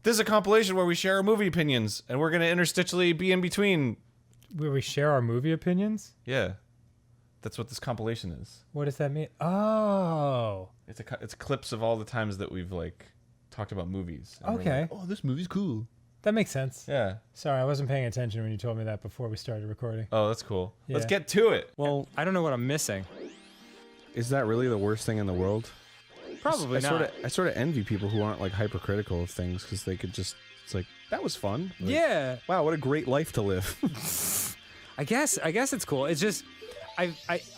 This is a compilation where we share our movie opinions, and we're gonna interstitially be in between. Where we share our movie opinions? Yeah, that's what this compilation is. What does that mean? Oh, It's clips of all the times that we've like talked about movies. And okay. Like, oh, this movie's cool. That makes sense. Yeah. Sorry, I wasn't paying attention when you told me that before we started recording. Oh, that's cool. Yeah. Let's get to it. Well, I don't know what I'm missing. is that really the worst thing in the world? Probably not. I sort of envy people who aren't like hypercritical of things because they could just. It's like that was fun. Like, Yeah. Wow, what a great life to live. I guess it's cool. It's just I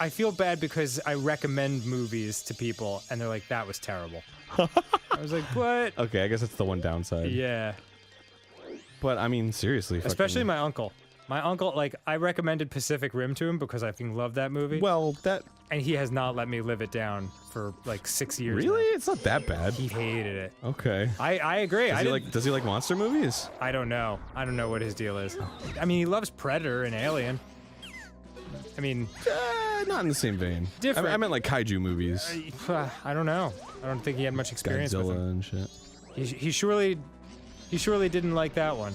feel bad because I recommend movies to people and they're like, that was terrible. I was like, what? Okay, I guess that's the one downside. Yeah. But I mean, seriously. Especially my uncle. My uncle, like, I recommended Pacific Rim to him because I fucking love that movie. Well, that. And he has not let me live it down for like 6 years. Really? now. It's not that bad. He hated it. Okay. I agree. Does he like monster movies? I don't know. I don't know what his deal is. I mean, he loves Predator and Alien. I mean, Not in the same vein. Different. I meant like kaiju movies. I don't know. I don't think he had much experience with Godzilla them. and shit. He surely didn't like that one.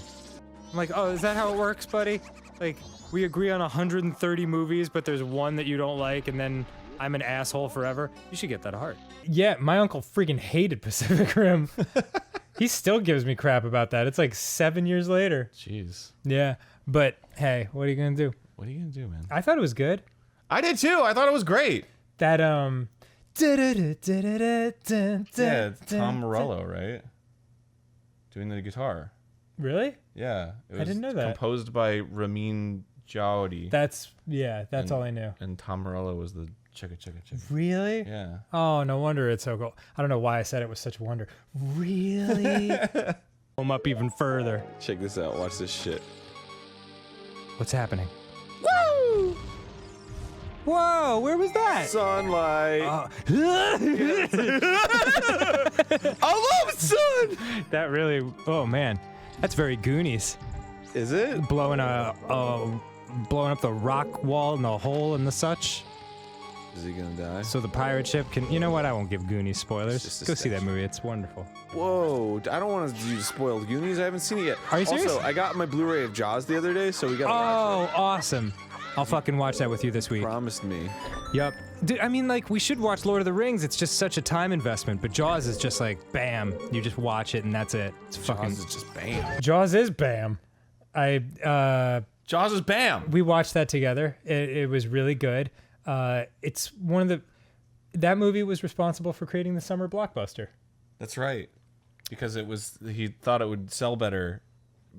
I'm like, oh, is that how it works, buddy? Like, we agree on 130 movies, but there's one that you don't like, and then I'm an asshole forever. You should get that heart. Yeah, my uncle freaking hated Pacific Rim. He still gives me crap about that. It's like 7 years later. Jeez. Yeah, but hey, what are you gonna do? What are you gonna do, man? I thought it was good. I did too. I thought it was great. That Yeah, it's Tom Morello, right? Doing the guitar. Really? Yeah. It was I didn't know that. Composed by Ramin Djawadi. That's And- all I knew. And Tom Morello was the chicka. Really? Yeah. Oh, no wonder it's so cool. I don't know why I said it with such wonder. Really? Home up even further. Check this out. Watch this shit. What's happening? Woo! Whoa, where was that? Sunlight. I love sun! That really, oh man. That's very Goonies. Is it? Blowing up the rock wall and the hole and the such. Is he gonna die? So the pirate ship can, you know what, I won't give Goonies spoilers. It's just a Go see that statue. movie, it's wonderful. Whoa! I don't want to do spoiled Goonies. I haven't seen it yet. Are you serious? Also, I got my Blu-ray of Jaws the other day, so we got. Oh, awesome. I'll fucking watch that with you this week. Promised me. Yup. Dude, I mean, like, we should watch Lord of the Rings. It's just such a time investment. But Jaws is just like, bam. You just watch it and that's it. It's fucking. Jaws is just bam. Jaws is Bam. Jaws is Bam. We watched that together. It was really good. It's one of the. That movie was responsible for creating the summer blockbuster. That's right. Because he thought it would sell better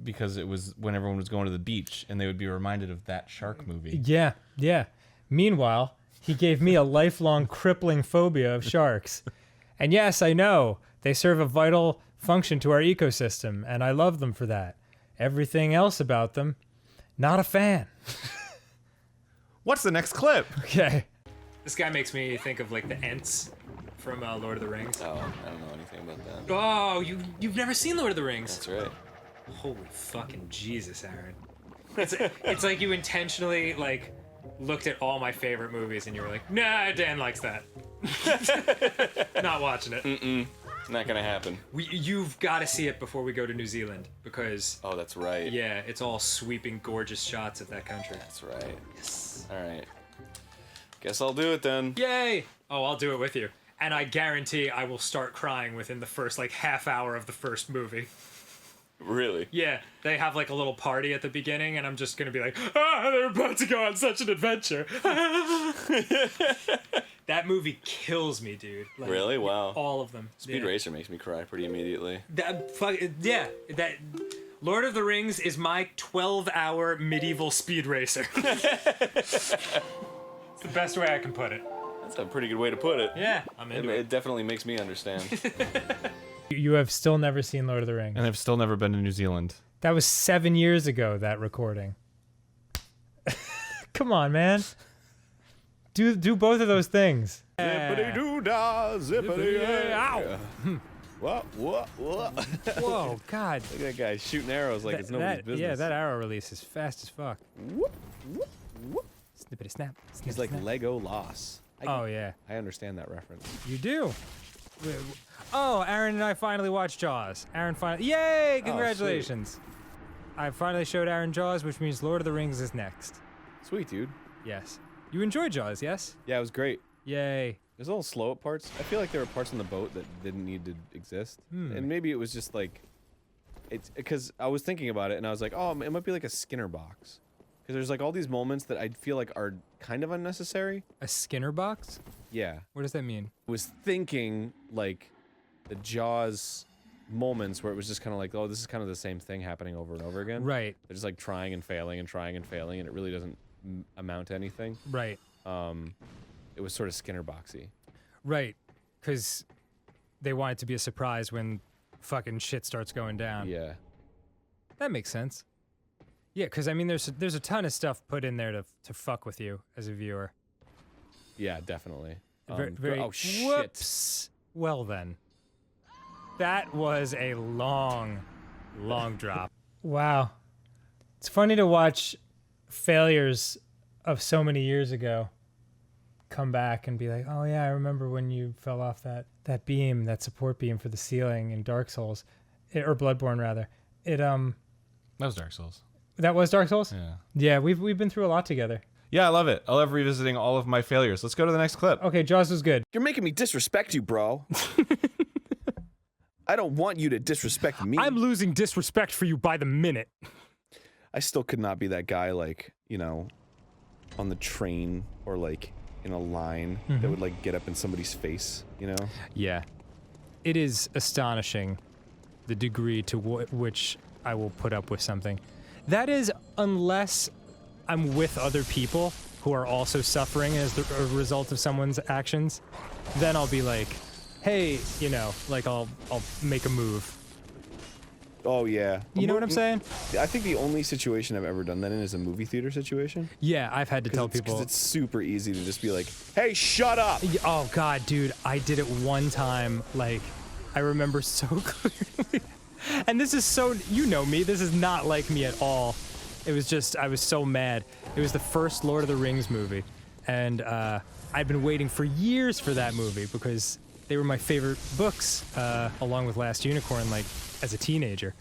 because it was when everyone was going to the beach and they would be reminded of that shark movie. Yeah, yeah. Meanwhile, he gave me a lifelong crippling phobia of sharks. And yes, I know, they serve a vital function to our ecosystem, and I love them for that. Everything else about them, not a fan. What's the next clip? Okay. This guy makes me think of, like, the Ents from Lord of the Rings. Oh, I don't know anything about that. Oh, you've never seen Lord of the Rings? That's right. Holy fucking Jesus, Aaron. It's like you intentionally, like, looked at all my favorite movies and you were like, nah, Dan likes that. Not watching it. Not gonna happen. You've got to see it before we go to New Zealand because, Oh, that's right. yeah, it's all sweeping, gorgeous shots of that country. That's right. Yes. All right. Guess I'll do it then. Yay! Oh, I'll do it with you. And I guarantee I will start crying within the first, like, half hour of the first movie. Really? Yeah, they have like a little party at the beginning, and I'm just gonna be like, they're about to go on such an adventure. That movie kills me, dude. Like, Really? Wow. All of them. Speed Racer makes me cry pretty immediately. That Lord of the Rings is my 12-hour medieval speed racer. It's the best way I can put it. That's a pretty good way to put it. Yeah, I'm into it. It definitely makes me understand. You have still never seen Lord of the Rings. And I've still never been to New Zealand. That was 7 years ago, that recording. Come on, man. Do both of those things. Zippity-doo-dah, zippity Ow! What? Whoa, God. Look at that guy shooting arrows like it's nobody's business. Yeah, that arrow release is fast as fuck. Snippity snap. He's like Lego Loss. Oh, yeah. I understand that reference. You do. Oh, Aaron and I finally watched Jaws. Aaron finally. Yay! Congratulations. I finally showed Aaron Jaws, which means Lord of the Rings is next. Sweet, dude. Yes. You enjoyed Jaws, yes? Yeah, it was great. Yay. It was a little slow at parts. I feel like there were parts on the boat that didn't need to exist. And maybe it was just like, it's because I was thinking about it and I was like, oh, it might be like a Skinner box. Because there's like all these moments that I feel like are kind of unnecessary. A Skinner box? Yeah. What does that mean? I was thinking like the Jaws moments where it was just kind of like, oh, this is kind of the same thing happening over and over again. Right. They're just like trying and failing and trying and failing and it really doesn't amount to anything. Right. It was sort of Skinner boxy. Right. Because they want it to be a surprise when fucking shit starts going down. Yeah. That makes sense. Yeah, because I mean, there's a ton of stuff put in there to fuck with you as a viewer. Yeah, definitely. Very, oh shit. Whoops. Well then, that was a long drop. Wow. It's funny to watch failures of so many years ago come back and be like, oh yeah, I remember when you fell off that beam, that support beam for the ceiling in Dark Souls, or Bloodborne rather. That was Dark Souls. That was Dark Souls? Yeah. Yeah, we've been through a lot together. Yeah, I love it. I love revisiting all of my failures. Let's go to the next clip. Okay, Jaws was good. You're making me disrespect you, bro. I don't want you to disrespect me. I'm losing disrespect for you by the minute. I still could not be that guy, like, you know, on the train or like in a line that would like get up in somebody's face, you know? Yeah. It is astonishing the degree to which I will put up with something. That is, unless I'm with other people who are also suffering as a result of someone's actions, then I'll be like, hey, you know, like I'll make a move. Oh, yeah. You know what I'm saying? I think the only situation I've ever done that in is a movie theater situation. Yeah, I've had to tell people. Because it's super easy to just be like, hey, shut up! Oh, God, dude, I did it one time, like, I remember so clearly. And this is so, you know me, this is not like me at all. It was just, I was so mad. It was the first Lord of the Rings movie. And I've been waiting for years for that movie because they were my favorite books, along with Last Unicorn, like, as a teenager.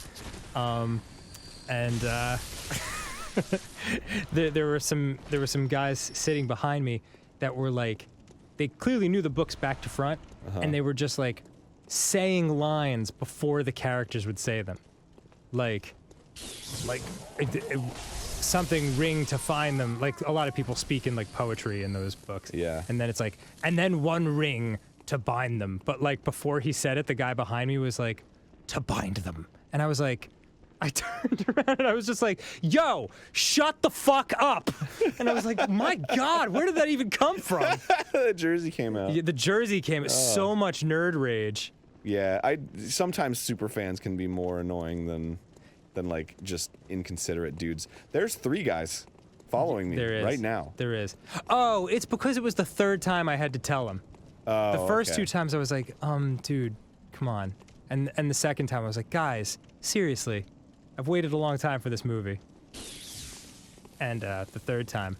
There were some guys sitting behind me that were like, they clearly knew the books back to front, and they were just like saying lines before the characters would say them, like something ring to find them. Like a lot of people speak in like poetry in those books. Yeah. And then it's like, and then one ring to bind them. But like before he said it, the guy behind me was like, to bind them. And I was like, I turned around and I was just like, yo, shut the fuck up. And I was like, my God, where did that even come from? The jersey came out. Yeah, the jersey came, so much nerd rage. Yeah, sometimes super fans can be more annoying than like just inconsiderate dudes. There's 3 guys following me right now. There is. Oh, it's because it was the 3rd time I had to tell him. Oh, the first okay. 2 times I was like, dude, come on. And the second time I was like, guys, seriously, I've waited a long time for this movie. And the 3rd time,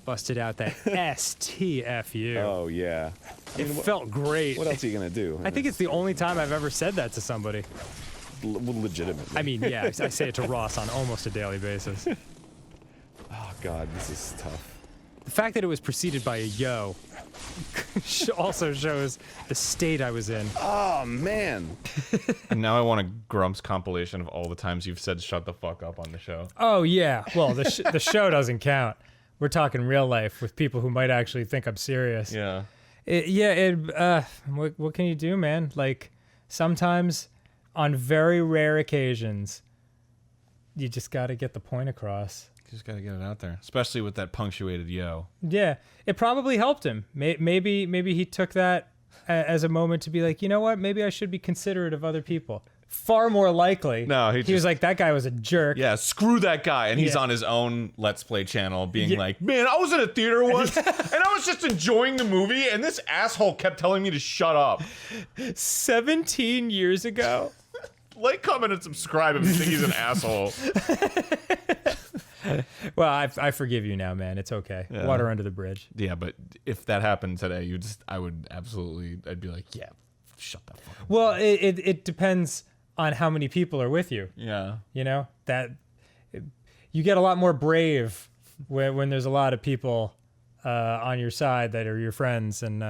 busted out that STFU. Oh, yeah. It felt great. What else are you going to do? I think it's the only time I've ever said that to somebody. Legitimately. I mean, yeah, I say it to Ross on almost a daily basis. Oh, God, this is tough. The fact that it was preceded by a yo also shows the state I was in. Oh, man. And now I want a Grumps compilation of all the times you've said "shut the fuck up" on the show. Oh yeah. Well, the show doesn't count. We're talking real life with people who might actually think I'm serious. Yeah. What can you do, man? Like sometimes, on very rare occasions, you just got to get the point across. You just gotta get it out there, especially with that punctuated yo. Yeah, it probably helped him. Maybe he took that as a moment to be like, you know what? Maybe I should be considerate of other people. Far more likely. No, he was like, that guy was a jerk. Yeah, screw that guy. And he's on his own Let's Play channel being like, man, I was in a theater once and I was just enjoying the movie and this asshole kept telling me to shut up. 17 years ago. Like, comment, and subscribe if you think he's an asshole. Well, I forgive you now, man. It's okay. Yeah. Water under the bridge. Yeah, but if that happened today, I'd be like, yeah, shut that fuck up. Well, it depends on how many people are with you. Yeah. You know that you get a lot more brave when there's a lot of people on your side that are your friends, and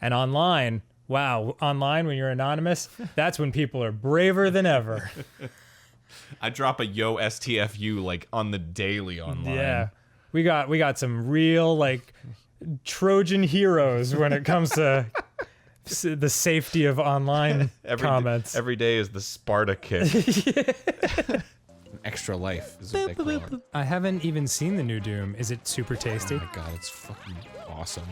online. Wow, online when you're anonymous, that's when people are braver than ever. I drop a yo STFU like on the daily online. Yeah, we got some real like Trojan heroes when it comes to the safety of online comments. Every day is the Sparta kick. Extra life is what they call it. I haven't even seen the new Doom. Is it super tasty? Oh my god, it's fucking awesome.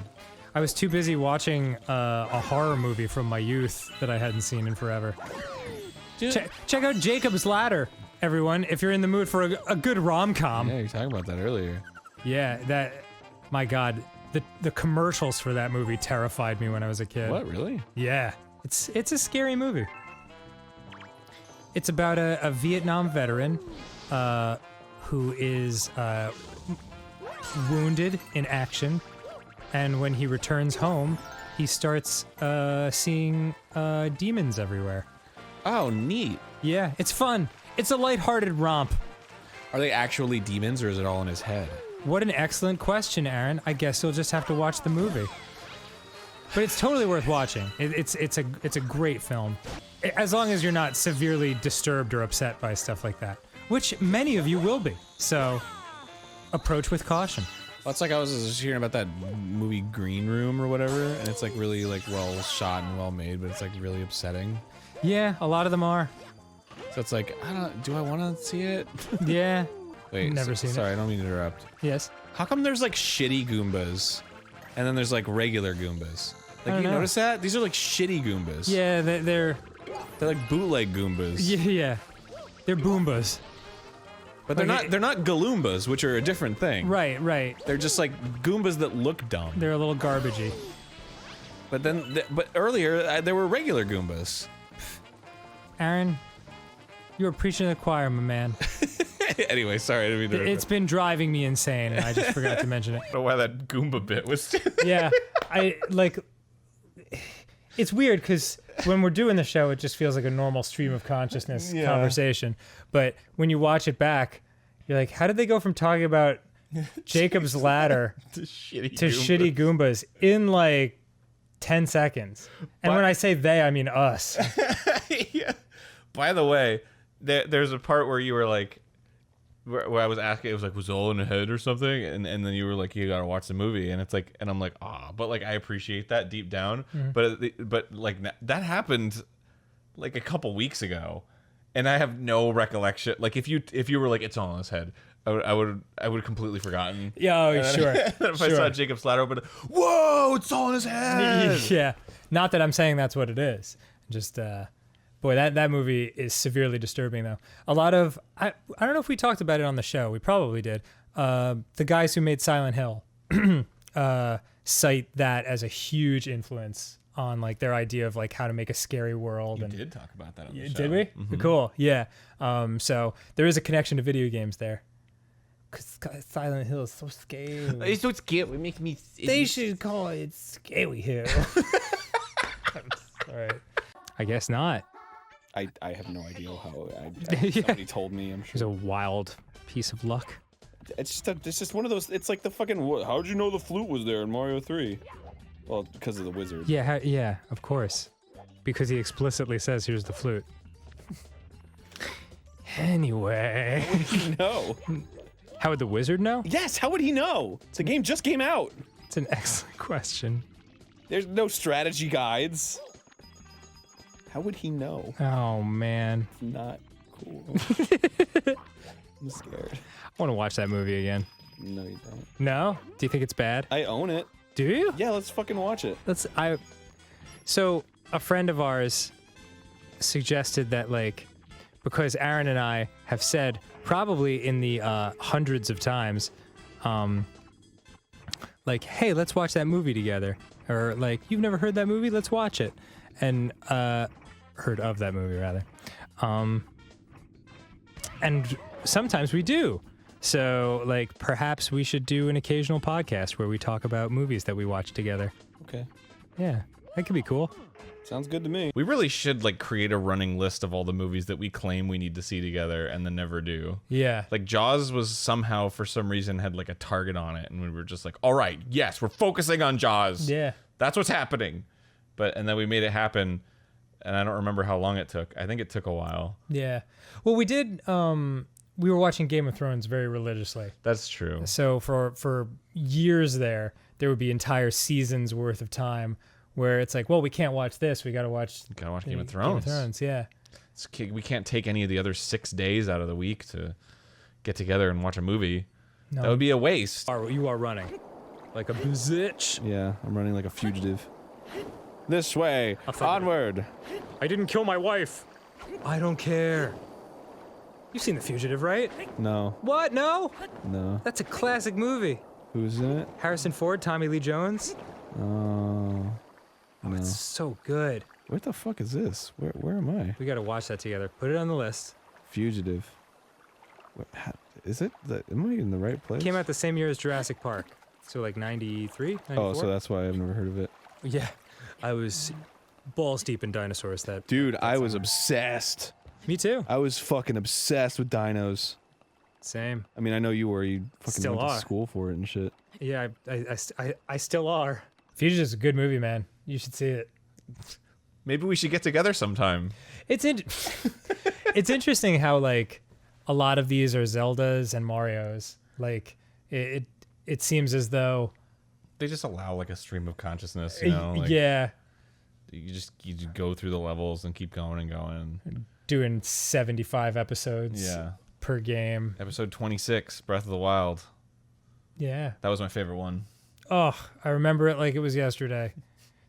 I was too busy watching a horror movie from my youth that I hadn't seen in forever. Check out Jacob's Ladder, everyone, if you're in the mood for a good rom-com. Yeah, you were talking about that earlier. Yeah, my god, the commercials for that movie terrified me when I was a kid. What, really? Yeah, it's a scary movie. It's about a Vietnam veteran who is wounded in action, and when he returns home, he starts seeing demons everywhere. Oh, neat. Yeah, it's fun. It's a lighthearted romp. Are they actually demons, or is it all in his head? What an excellent question, Aaron. I guess you'll just have to watch the movie. But it's totally worth watching. It's a great film. As long as you're not severely disturbed or upset by stuff like that. Which many of you will be. So, approach with caution. Well, it's like I was just hearing about that movie Green Room or whatever, and it's like really like well shot and well made, but it's like really upsetting. Yeah, a lot of them are. So it's like, do I want to see it? Yeah. Wait, Never seen it. Sorry, I don't mean to interrupt. Yes. How come there's like shitty Goombas, and then there's like regular Goombas? Like, you know. notice that? These are like shitty Goombas. Yeah, they're like bootleg Goombas. yeah. They're Boombas. But they're Like, not Galoombas, which are a different thing. Right. They're just like Goombas that look dumb. They're a little garbagey. But then, but earlier there were regular Goombas. Aaron, you were preaching to the choir, my man. Anyway, sorry, I didn't mean to interrupt. It's been driving me insane, and I just forgot to mention it. I don't know why that Goomba bit was. Yeah, it's weird because when we're doing the show, it just feels like a normal stream of consciousness conversation. But when you watch it back, you're like, how did they go from talking about Jacob's Ladder to shitty shitty Goombas in like 10 seconds? And when I say they, I mean us. Yeah. By the way, there's a part where you were like, where I was asking, it was like, was it all in the head or something? And then you were like, you gotta watch the movie, and it's like, and I'm like, but like I appreciate that deep down, but like that happened like a couple weeks ago, and I have no recollection. Like if you were like, it's all in his head, I would have completely forgotten. Yeah, sure. If I saw Jacob's Ladder, but whoa, it's all in his head. Yeah, not that I'm saying that's what it is. Just boy, that movie is severely disturbing, though. A lot of I don't know if we talked about it on the show. We probably did. The guys who made Silent Hill cite that as a huge influence on like their idea of like how to make a scary world. You did talk about that on the show. Did we? Mm-hmm. Cool. Yeah. So there is a connection to video games there. Cause Silent Hill is so scary. It's so scary. It makes me. They should call it Scary Hill. All right. I guess not. I have no idea how. Somebody told me. I'm It was sure. a wild piece of luck. It's just one of those. It's like the fucking. How'd you know the flute was there in Mario 3? Well, because of the wizard. Yeah, yeah, of course. Because he explicitly says, here's the flute. Anyway. How would he know? How would the wizard know? Yes, how would he know? The game just came out. It's an excellent question. There's no strategy guides. How would he know? Oh, man. Not cool. I'm scared. I want to watch that movie again. No, you don't. No? Do you think it's bad? I own it. Do you? Yeah, let's fucking watch it. So, a friend of ours suggested that, like, because Aaron and I have said probably in the hundreds of times, like, hey, let's watch that movie together. Or, like, you've never heard that movie? Let's watch it. And, heard of that movie, rather. And sometimes we do. So, like, perhaps we should do an occasional podcast where we talk about movies that we watch together. Okay. Yeah, that could be cool. Sounds good to me. We really should like create a running list of all the movies that we claim we need to see together and then never do. Yeah. Like Jaws was somehow for some reason had like a target on it, and we were just like, all right, yes, we're focusing on Jaws. Yeah. That's what's happening. And then we made it happen, and I don't remember how long it took. I think it took a while. Yeah. Well, we did. We were watching Game of Thrones very religiously. That's true. So for years there would be entire seasons worth of time where it's like, well, we can't watch this. We got to watch. Gotta watch Game of Thrones. Game of Thrones, yeah. We can't take any of the other 6 days out of the week to get together and watch a movie. No. That would be a waste. You are running like a bitch. Yeah, I'm running like a fugitive. This way, onward. I didn't kill my wife. I don't care. You've seen The Fugitive, right? No, What? No? no. That's a classic movie. Who's in it? Harrison Ford, Tommy Lee Jones. Oh, no. It's so good. What the fuck is this? Where am I? We got to watch that together. Put it on the list. Fugitive. Is it? Am I in the right place? Came out the same year as Jurassic Park. So like 93, 94? Oh, so that's why I've never heard of it. Yeah. I was balls deep in dinosaurs that... Dude, I was obsessed. Me too. I was fucking obsessed with dinos. Same. I mean, I know you were. You fucking Still went are. to school for it and shit. Yeah, I still are. Fugitive's a good movie, man. You should see it. Maybe we should get together sometime. It's it's interesting how like a lot of these are Zeldas and Marios. Like it seems as though They just allow like a stream of consciousness, you know? Like, yeah, You just go through the levels and keep going and going. doing 75 episodes Yeah. per game. Episode 26, Breath of the Wild. Yeah. That was my favorite one. Oh, I remember it like it was yesterday.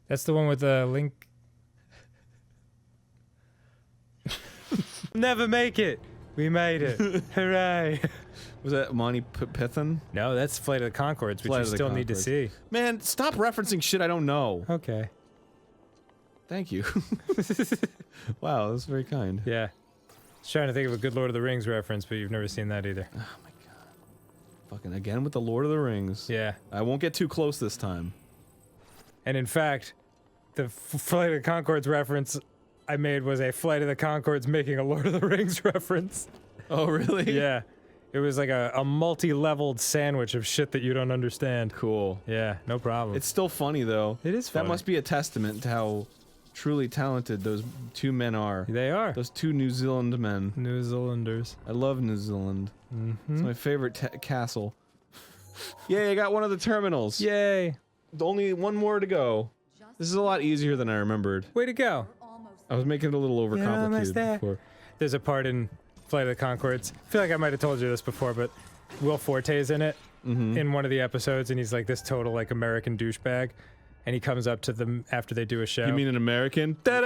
That's the one with the Link. Never make it. We made it. Hooray. Was that Monty Python? No, that's Flight of the Conchords, which Flight you of the still need to Conchords. see. Man, stop referencing shit I don't know. Okay. Thank you. Wow, that's very kind. Yeah. I was trying to think of a good Lord of the Rings reference, but you've never seen that either. Oh my god. Fucking again with the Lord of the Rings. Yeah. I won't get too close this time. And in fact, the Flight of the Conchords reference I made was a Flight of the Conchords making a Lord of the Rings reference. Oh, really? Yeah. It was like a multi-leveled sandwich of shit that you don't understand. Cool. Yeah, no problem. It's still funny, though. It is funny. That must be a testament to how truly talented those two men are. They are. Those two New Zealand men. New Zealanders. I love New Zealand. Mm-hmm. It's my favorite castle. Yay, I got one of the terminals. Yay. Only one more to go. This is a lot easier than I remembered. Way to go. I was making it a little almost overcomplicated there. before. There's a part in Flight of the Conchords. I feel like I might have told you this before, but Will Forte's in it in one of the episodes, and he's like this total like American douchebag, and he comes up to them after they do a show. You mean an American? all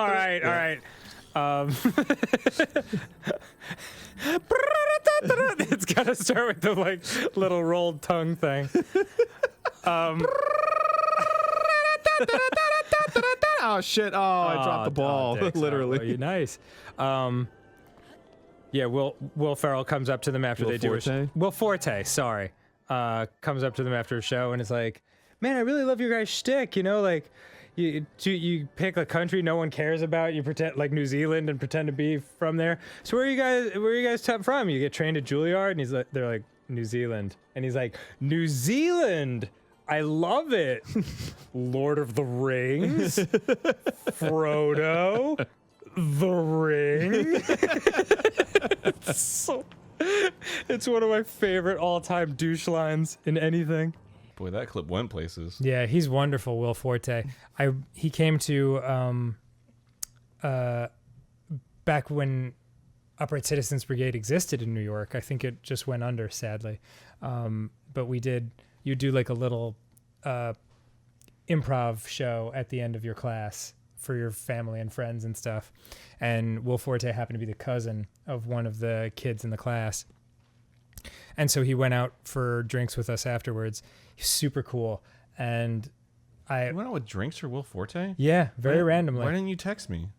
right. It's gotta start with the like little rolled tongue thing. Oh shit! Oh, I dropped the ball. Literally. Nice. Yeah, Will Ferrell comes up to them after Will they do a Forte? show. Will Forte, sorry, comes up to them after a show and is like, "Man, I really love your guys' shtick. You know, like you pick a country no one cares about. You pretend like New Zealand and pretend to be from there. So where are you guys from? You get trained at Juilliard?" And they're like, "New Zealand," and he's like, "New Zealand." I love it. Lord of the Rings, Frodo, The Ring. It's one of my favorite all-time douche lines in anything. Boy, that clip went places. Yeah, he's wonderful, Will Forte. He came to back when Upright Citizens Brigade existed in New York. I think it just went under, sadly. But you do like a little improv show at the end of your class for your family and friends and stuff. And Will Forte happened to be the cousin of one of the kids in the class. And so he went out for drinks with us afterwards. He's super cool. And You went out with drinks for Will Forte? yeah, very randomly. Why didn't you text me?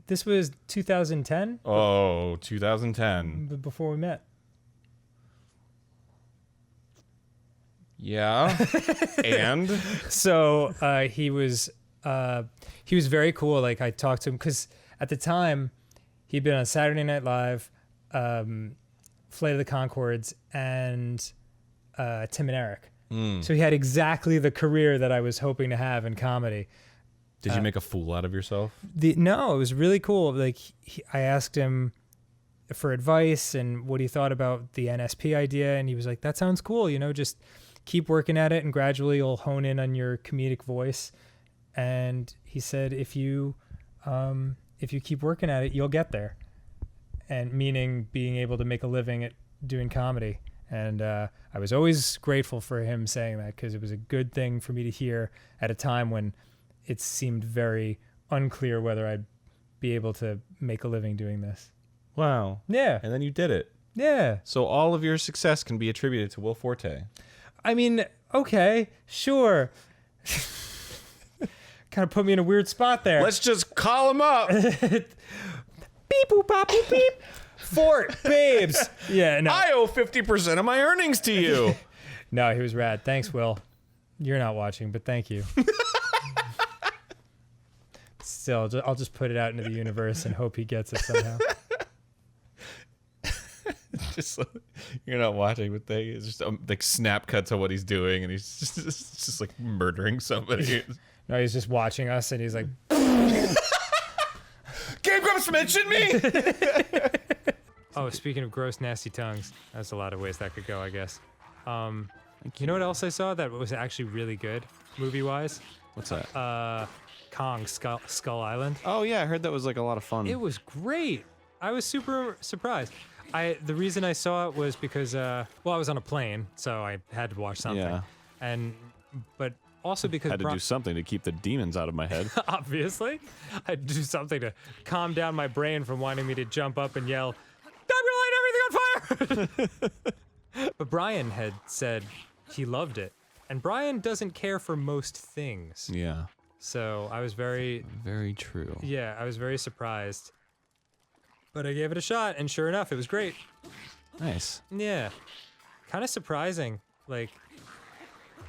This was 2010 Oh, 2010. before we met. Yeah. And So he was very cool. Like I talked to him because at the time he'd been on Saturday Night Live, Flight of the Conchords, and Tim and Eric. So he had exactly the career that I was hoping to have in comedy. did you make a fool out of yourself? No, it was really cool. Like I asked him for advice and what he thought about the NSP idea, and he was like, "That sounds cool. You know, just keep working at it, and gradually you'll hone in on your comedic voice." And he said, "If you keep working at it, you'll get there." And meaning being able to make a living at doing comedy. And I was always grateful for him saying that because it was a good thing for me to hear at a time when it seemed very unclear whether I'd be able to make a living doing this. Wow. Yeah. And then you did it. Yeah. So all of your success can be attributed to Will Forte. I mean, okay, sure. Kind of put me in a weird spot there. Let's just call him up. Beep boop bop boop beep. Fort babes. Yeah, no. I owe 50% of my earnings to you. No, he was rad. Thanks, Will. You're not watching, but thank you. Still, I'll just put it out into the universe and hope he gets it somehow. Just you're not watching, but it's just like snap cuts of what he's doing, and he's just like murdering somebody. No, he's just watching us, and he's like, GameGrumps mentioned me. Oh, speaking of gross, nasty tongues, that's a lot of ways that could go, I guess. You know what else I saw that was actually really good, movie-wise? What's that? Kong, Skull Island. Oh yeah, I heard that was like a lot of fun. It was great. I was super surprised. The reason I saw it was because, I was on a plane, so I had to watch something. Yeah. But also because Had to do something to keep the demons out of my head. obviously, I had to do something to calm down my brain from wanting me to jump up and yell, "I'm gonna light everything on fire!" But Brian had said he loved it, and Brian doesn't care for most things. Yeah. So I was very true. Yeah, I was very surprised. But I gave it a shot, and sure enough, it was great. Nice. Yeah. Kind of surprising. Like,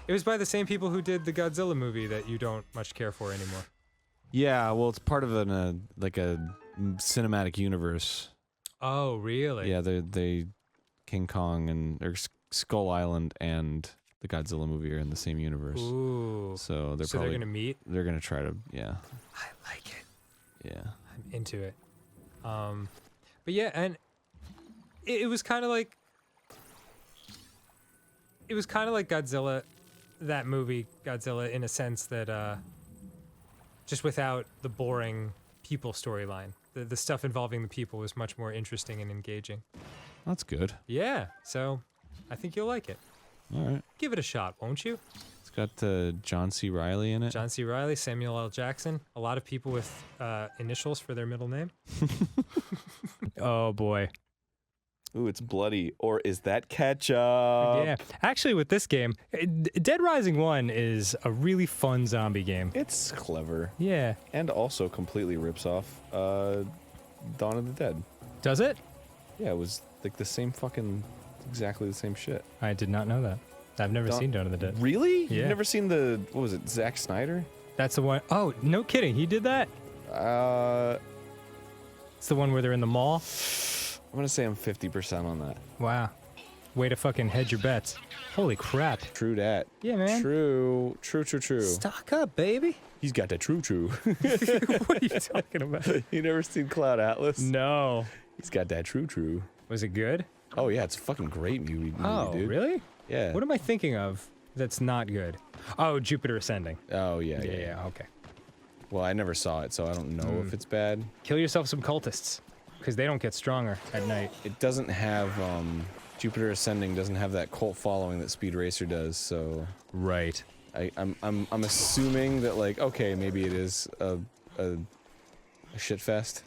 it was by the same people who did the Godzilla movie that you don't much care for anymore. Yeah, well, it's part of a cinematic universe. Oh, really? Yeah, they King Kong or Skull Island and the Godzilla movie are in the same universe. Ooh. So they're So probably they're gonna meet? They're gonna try to, yeah. I like it. Yeah. I'm into it. But yeah, and it was kind of like Godzilla, that movie Godzilla, in a sense that just without the boring people storyline. The stuff involving the people was much more interesting and engaging. That's good. Yeah, so I think you'll like it. All right. Give it a shot, won't you? It's got John C. Reilly in it. John C. Reilly, Samuel L. Jackson, a lot of people with initials for their middle name. oh boy. Ooh, it's bloody. Or is that ketchup? Yeah. Actually, with this game, Dead Rising 1 is a really fun zombie game. It's clever. Yeah. And also completely rips off Dawn of the Dead. Does it? Yeah, it was like the same fucking, exactly the same shit. I did not know that. I've never seen Dawn of the Dead. Really? Yeah. You've never seen the, what was it, Zack Snyder? That's the one. Oh, no kidding. He did that? It's the one where they're in the mall? I'm gonna say I'm 50% on that. Wow. Way to fucking hedge your bets. Holy crap. True dat. Yeah, man. True. Stock up, baby. He's got that true. What are you talking about? You never seen Cloud Atlas? No. He's got that true. Was it good? Oh yeah, it's a fucking great movie, Oh, dude. really? Yeah. What am I thinking of that's not good? Oh, Jupiter Ascending. Oh yeah. Okay. Well, I never saw it, so I don't know if it's bad. Kill yourself some cultists, because they don't get stronger at night. It doesn't have Jupiter Ascending doesn't have that cult following that Speed Racer does, so Right. I'm assuming that, like, okay, maybe it is a shit fest,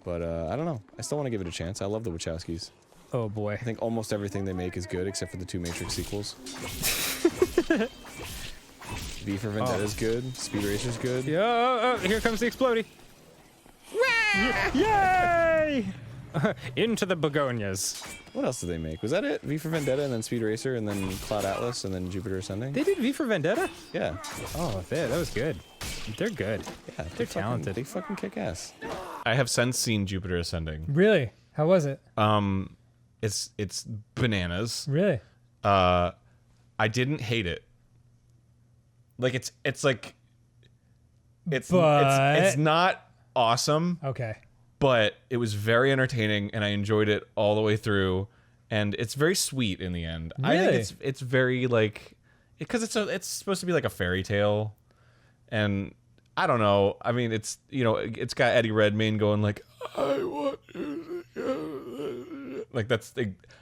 but I don't know. I still want to give it a chance. I love the Wachowskis. Oh boy. I think almost everything they make is good except for the 2 Matrix sequels. V for Vendetta is good. Speed Racer's good. Oh, here comes the explodey. Yay! Into the begonias. What else did they make? Was that it? V for Vendetta, and then Speed Racer, and then Cloud Atlas, and then Jupiter Ascending? They did V for Vendetta? Yeah. Oh, that was good. They're good. Yeah, They're talented. They fucking kick ass. I have since seen Jupiter Ascending. Really? How was it? It's bananas. Really? I didn't hate it. Like it's not awesome, Okay. but it was very entertaining and I enjoyed it all the way through, and it's very sweet in the end. I Really? think it's very like, because it's supposed to be like a fairy tale, and I don't know. I mean, it's it's got Eddie Redmayne going like, I want you to go. Like that's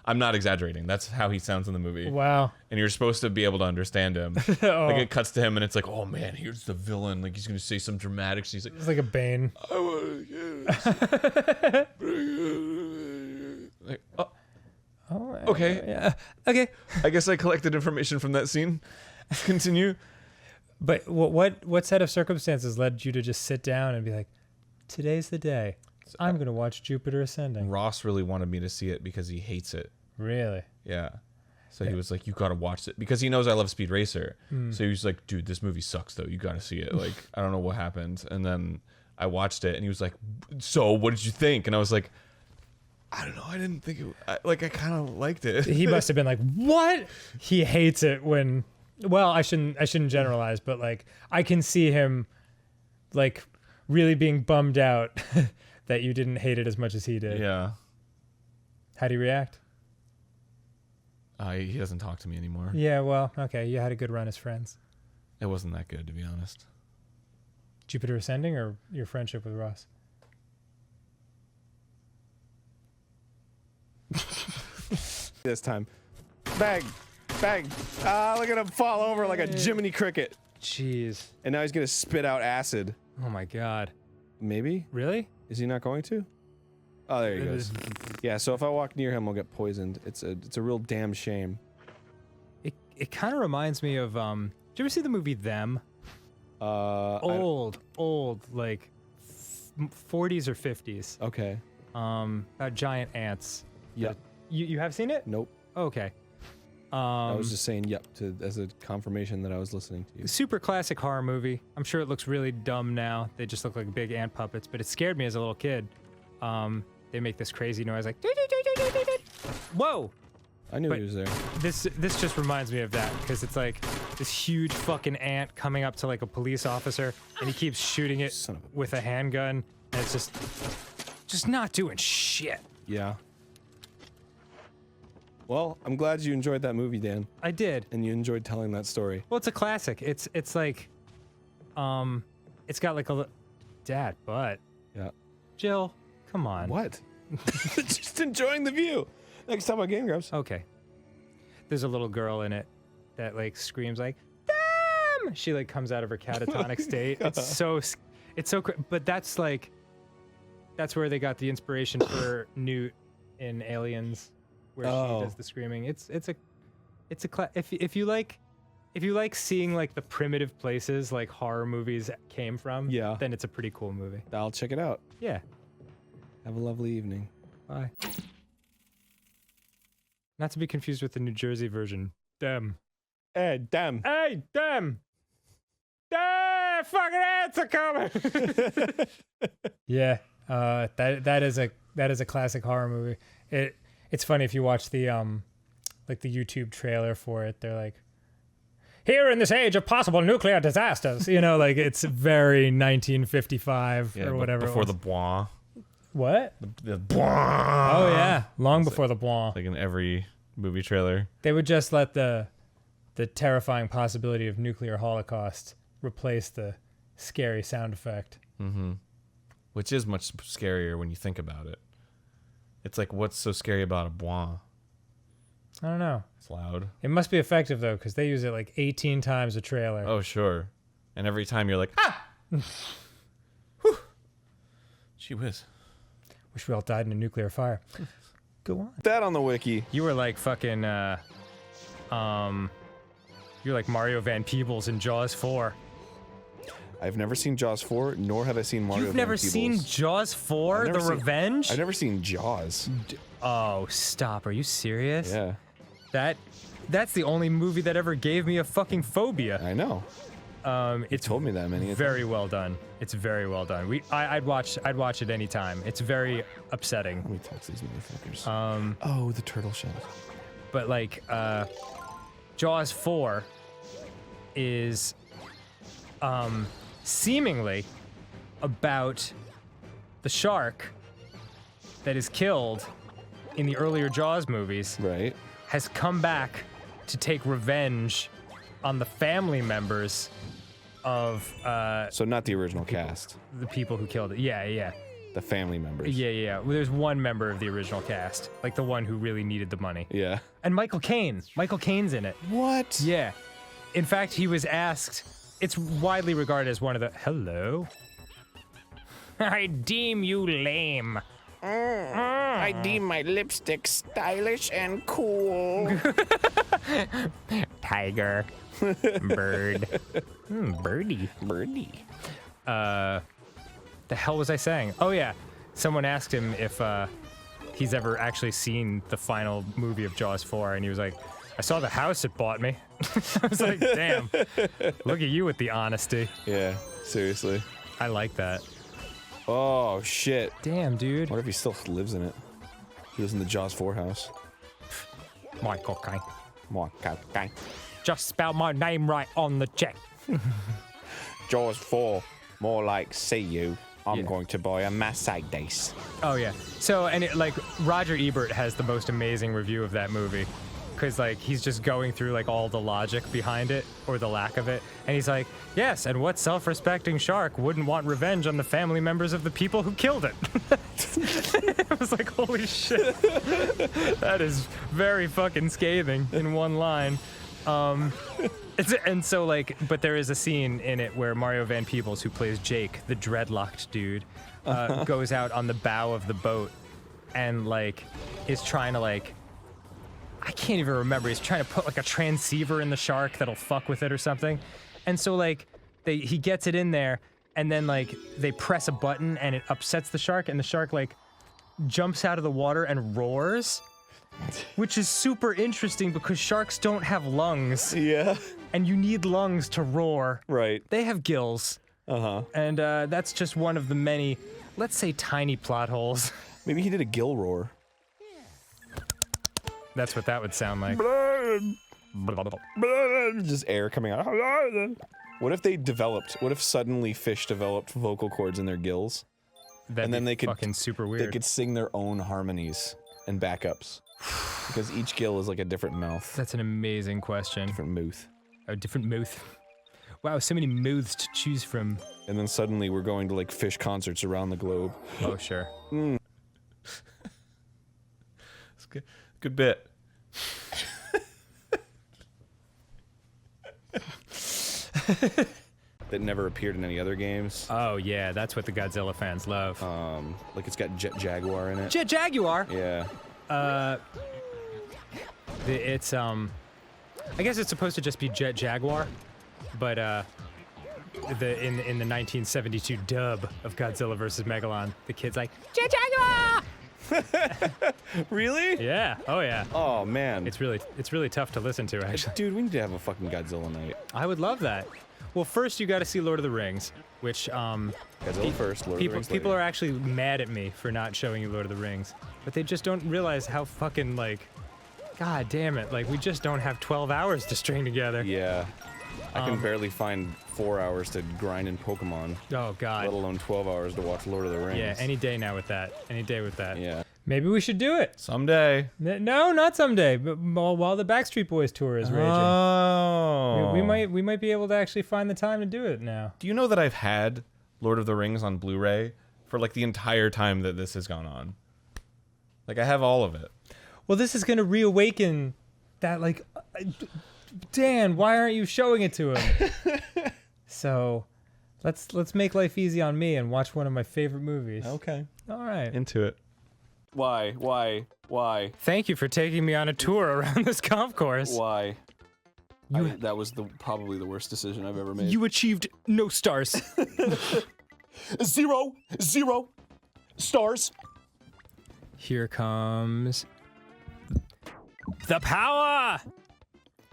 I'm not exaggerating. That's how he sounds in the movie. Wow. And you're supposed to be able to understand him. Oh. Like it cuts to him and it's like, oh man, here's the villain. Like he's gonna say some dramatic. He's like, It's like a Bane. I want to get like, oh, Oh, okay. Yeah. Okay. I guess I collected information from that scene. Continue. But what set of circumstances led you to just sit down and be like, today's the day. I'm going to watch Jupiter Ascending. Ross really wanted me to see it because he hates it. Really? Yeah. So he was like, you got to watch it, because he knows I love Speed Racer. So he was like, dude, this movie sucks though. You got to see it. Like, I don't know what happened. And then I watched it and he was like, so what did you think? And I was like, I don't know. I didn't think it, I kind of liked it. He must have been like, what? He hates it when, well, I shouldn't generalize, but like, I can see him like really being bummed out that you didn't hate it as much as he did. Yeah. How'd he react? He doesn't talk to me anymore. Yeah, well, okay. You had a good run as friends. It wasn't that good, to be honest. Jupiter Ascending or your friendship with Ross? This time. Bang! Bang! Ah, look at him fall over like a Jiminy Cricket. Jeez. And now he's gonna spit out acid. Oh my God. Maybe? Really? Is he not going to? Oh, there he goes. Yeah, so if I walk near him, I'll get poisoned. It's a real damn shame. It kind of reminds me of, did you ever see the movie Them? Old, like 40s or 50s. Okay. About giant ants. Yep. You have seen it? Nope. Okay. I was just saying yep as a confirmation that I was listening to you. Super classic horror movie. I'm sure it looks really dumb now. They just look like big ant puppets, but it scared me as a little kid. They make this crazy noise like, whoa! I knew But he was there. This just reminds me of that, because it's like this huge fucking ant coming up to like a police officer, and he keeps shooting it Son of a with a handgun, and it's just not doing shit. Yeah. Well, I'm glad you enjoyed that movie, Dan, I did. and you enjoyed telling that story. Well, it's a classic. It's like, it's got like a dad, but Yeah. Jill, come on. What? Just enjoying the view. Next time on GameGrumps. Okay. There's a little girl in it that like screams like, "Damn!" She like comes out of her catatonic state. But that's where they got the inspiration for Newt in Aliens, where she does the screaming. If you like seeing like the primitive places like horror movies came from, Yeah. then it's a pretty cool movie. I'll check it out. Yeah. Have a lovely evening. Bye. Not to be confused with the New Jersey version. Them. Hey, damn. Hey, them! Ah, fucking ants are coming! Yeah, that is a classic horror movie. It's funny if you watch the like the YouTube trailer for it. They're like, here in this age of possible nuclear disasters, like it's very 1955 or whatever. Before it the was. bois. What? The bois. Oh yeah, long before the bois. Like in every movie trailer. They would just let the terrifying possibility of nuclear holocaust replace the scary sound effect. Mm-hmm. Which is much scarier when you think about it. It's like, what's so scary about a bois? I don't know. It's loud. It must be effective though, because they use it like 18 times a trailer. Oh, sure. And every time you're like, ah! Whew. Gee whiz. Wish we all died in a nuclear fire. Go on. That on the wiki. You were like fucking, you're like Mario Van Peebles in Jaws 4. I've never seen Jaws 4, nor have I seen Mario. You've never seen Jaws 4: The Revenge? I've never seen Jaws. Oh, stop. Are you serious? Yeah. That's the only movie that ever gave me a fucking phobia. I know. It's told me that many times. very well done. It's very well done. I'd watch it anytime. It's very upsetting. Let me talk to these motherfuckers. Oh, the turtle shells. But like, Jaws 4 is seemingly about the shark that is killed in the earlier Jaws movies. Right. Has come back to take revenge on the family members of So not the original cast. the people who killed it. Yeah. The family members. Yeah. Well, there's one member of the original cast, like the one who really needed the money. Yeah. And Michael Caine. Michael Caine's in it. What? Yeah. In fact, he was asked, it's widely regarded as one of the, hello? I deem you lame. I deem my lipstick stylish and cool. Tiger. Bird. Birdie. The hell was I saying? Oh yeah, someone asked him if he's ever actually seen the final movie of Jaws 4, and he was like, I saw the house it bought me. I was like, damn, look at you with the honesty. Yeah, seriously. I like that. Oh, shit. Damn, dude. What if he still lives in it? He lives in the Jaws 4 house. Michael Caine. Okay. Just spell my name right on the check. Jaws 4, more like see you. I'm Yeah. going to buy a Mercedes. Oh yeah. So Roger Ebert has the most amazing review of that movie, because like he's just going through like all the logic behind it or the lack of it, and he's like, yes, and what self-respecting shark wouldn't want revenge on the family members of the people who killed it? I was like, holy shit, that is very fucking scathing in one line. And so like, but there is a scene in it where Mario Van Peebles, who plays Jake, the dreadlocked dude, goes out on the bow of the boat and like is trying to like, I can't even remember. He's trying to put like a transceiver in the shark that'll fuck with it or something. And so like he gets it in there, and then like they press a button and it upsets the shark, and the shark like jumps out of the water and roars. Which is super interesting because sharks don't have lungs. Yeah. And you need lungs to roar. Right. They have gills. Uh-huh. And that's just one of the many, let's say, tiny plot holes. Maybe he did a gill roar. That's what that would sound like. Just air coming out. What if suddenly fish developed vocal cords in their gills? That'd And then be they could- fucking super weird. They could sing their own harmonies and backups. Because each gill is like a different mouth. That's an amazing question. Different mouth. A different mouth. Wow, so many mouths to choose from. And then suddenly we're going to like fish concerts around the globe. Oh, sure. It's good. Good bit. That never appeared in any other games. Oh, yeah, that's what the Godzilla fans love. Like it's got Jet Jaguar in it. Jet Jaguar! Yeah. It's, I guess it's supposed to just be Jet Jaguar, but, in the 1972 dub of Godzilla vs. Megalon, the kid's like, Jet Jaguar! Really? Yeah, oh yeah. Oh man. It's really tough to listen to, actually. Dude, we need to have a fucking Godzilla night. I would love that. Well, first you gotta see Lord of the Rings, which, Godzilla first, Lord of the Rings people later. are actually mad at me for not showing you Lord of the Rings, but they just don't realize how fucking, like, god damn it, like, we just don't have 12 hours to string together. Yeah. I can barely find 4 hours to grind in Pokemon, Oh god. let alone 12 hours to watch Lord of the Rings. Yeah, any day now with that. Any day with that. Yeah. Maybe we should do it. Someday. No, not someday, but while the Backstreet Boys tour is raging. Oh. We might be able to actually find the time to do it now. Do you know that I've had Lord of the Rings on Blu-ray for like the entire time that this has gone on? Like I have all of it. Well, this is going to reawaken that, like, Dan, why aren't you showing it to him? So, let's make life easy on me and watch one of my favorite movies. Okay. All right. Into it. Why? Thank you for taking me on a tour around this golf course. Why? That was probably the worst decision I've ever made. You achieved no stars. 0 stars. Here comes the power.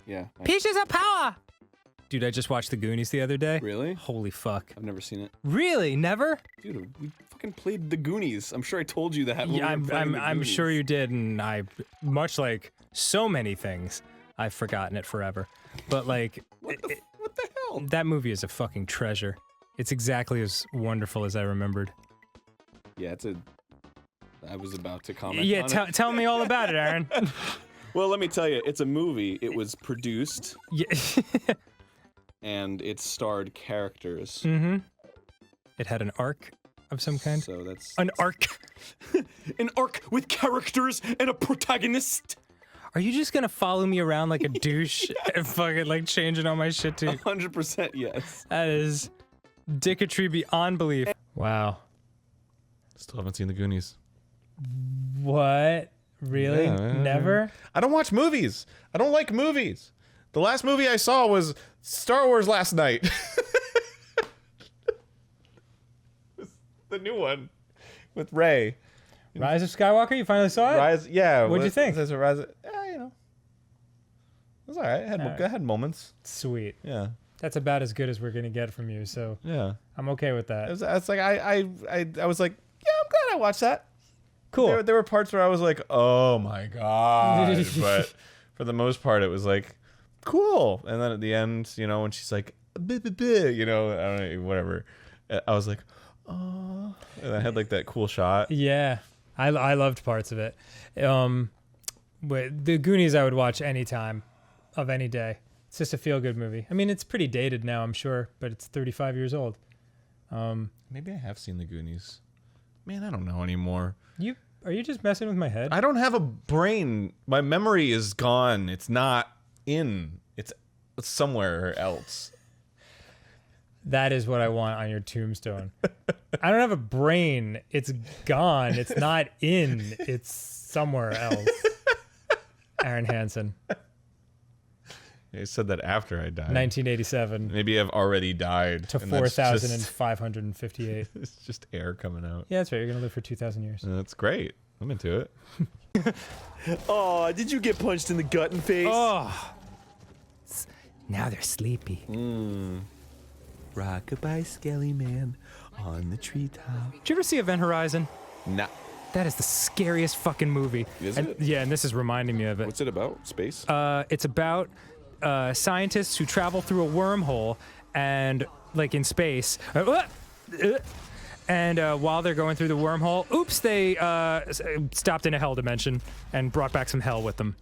Yeah. Pieces of power. Dude, I just watched the Goonies the other day. Really? Holy fuck. I've never seen it. Really? Never? Dude, we fucking played the Goonies. I'm sure I told you that. when Yeah, we were playing the I'm Goonies. sure you did, and I, much like so many things, I've forgotten it forever. But like, What the hell? that movie is a fucking treasure. It's exactly as wonderful as I remembered. Yeah, I was about to comment Yeah, on it. tell me all about it, Aaron. Well, let me tell you, it's a movie. It was produced, Yeah. and it starred characters. Mm-hmm. It had an arc of some kind. So that's... An arc. An arc with characters and a protagonist. Are you just gonna follow me around like a douche and fucking like changing all my shit to? 100% yes. That is dickatry beyond belief. Wow. Still haven't seen the Goonies. What? Really? Yeah. Never? I don't watch movies. I don't like movies. The last movie I saw was Star Wars last night. The new one with Rey. Rise of Skywalker? You finally saw it? Rise, yeah. What'd you think? There's a Rise. You know, it was alright. I had moments. Sweet. Yeah, That's about as good as we're gonna get from you, so yeah. I'm okay with that. It's like I was like, yeah, I'm glad I watched that. Cool. There were parts where I was like, oh my god, but for the most part, it was like cool. And then at the end, you know, when she's like, you know, I don't know, whatever, I was like, oh, and I had like that cool shot. Yeah, I loved parts of it. But the Goonies I would watch anytime, of any day. It's just a feel-good movie. I mean, it's pretty dated now, I'm sure, but it's 35 years old. Maybe I have seen the Goonies. Man, I don't know anymore. Are you just messing with my head? I don't have a brain. My memory is gone. It's not in. It's somewhere else. That is what I want on your tombstone. I don't have a brain. It's gone. It's not in. It's somewhere else. Aaron Hansen, I said that after I died. 1987 Maybe I've already died. to and that's 4,558. It's just air coming out. Yeah, that's right. You're going to live for 2,000 years. That's great. I'm into it. Oh, did you get punched in the gut and face? Oh. Now they're sleepy. Rockabye Skelly Man on the treetop. Did you ever see Event Horizon? Nah. That is the scariest fucking movie. Is And- it? Yeah, and this is reminding me of it. What's it about? Space? It's about scientists who travel through a wormhole and, like, in space. And while they're going through the wormhole, oops, they stopped in a hell dimension and brought back some hell with them.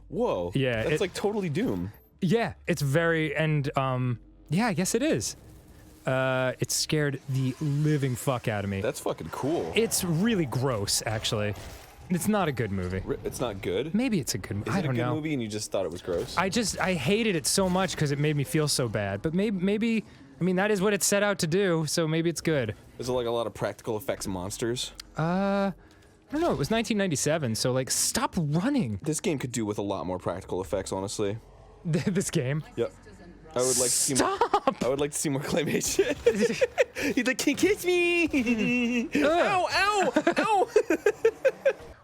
Whoa. Yeah, That's it- like totally Doom. Yeah, it's very, and yeah, I guess it is. It scared the living fuck out of me. That's fucking cool. It's really gross, actually. It's not a good movie. It's not good? Maybe it's a good movie. Is I it a don't good know. movie and you just thought it was gross? I hated it so much because it made me feel so bad. But maybe, I mean, that is what it set out to do, so maybe it's good. Is it like a lot of practical effects monsters? I don't know. It was 1997, so, like, stop running. This game could do with a lot more practical effects, honestly. This game. Yep. I would like to see more. Stop! I would like to see more claymation. He's like, "Can you kiss me?" Ow! Ow! Ow!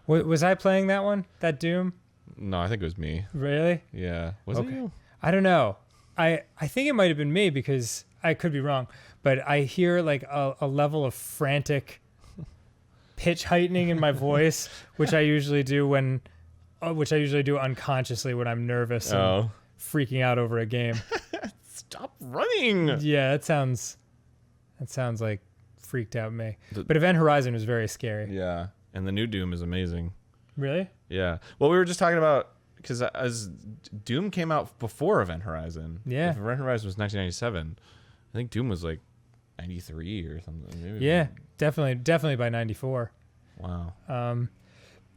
Was I playing that one? That Doom? No, I think it was me. Really? Yeah. Was it you? I don't know. I think it might have been me because I could be wrong, but I hear like a level of frantic pitch heightening in my voice, which I usually do unconsciously when I'm nervous and Oh. freaking out over a game. Stop running. Yeah, that sounds like freaked out me. But Event Horizon was very scary. Yeah. And the new Doom is amazing. Really? Yeah. Well, we were just talking about because as Doom came out before Event Horizon. Yeah. If Event Horizon was 1997, I think Doom was like 93 or something. Maybe Yeah, definitely by 94. Wow.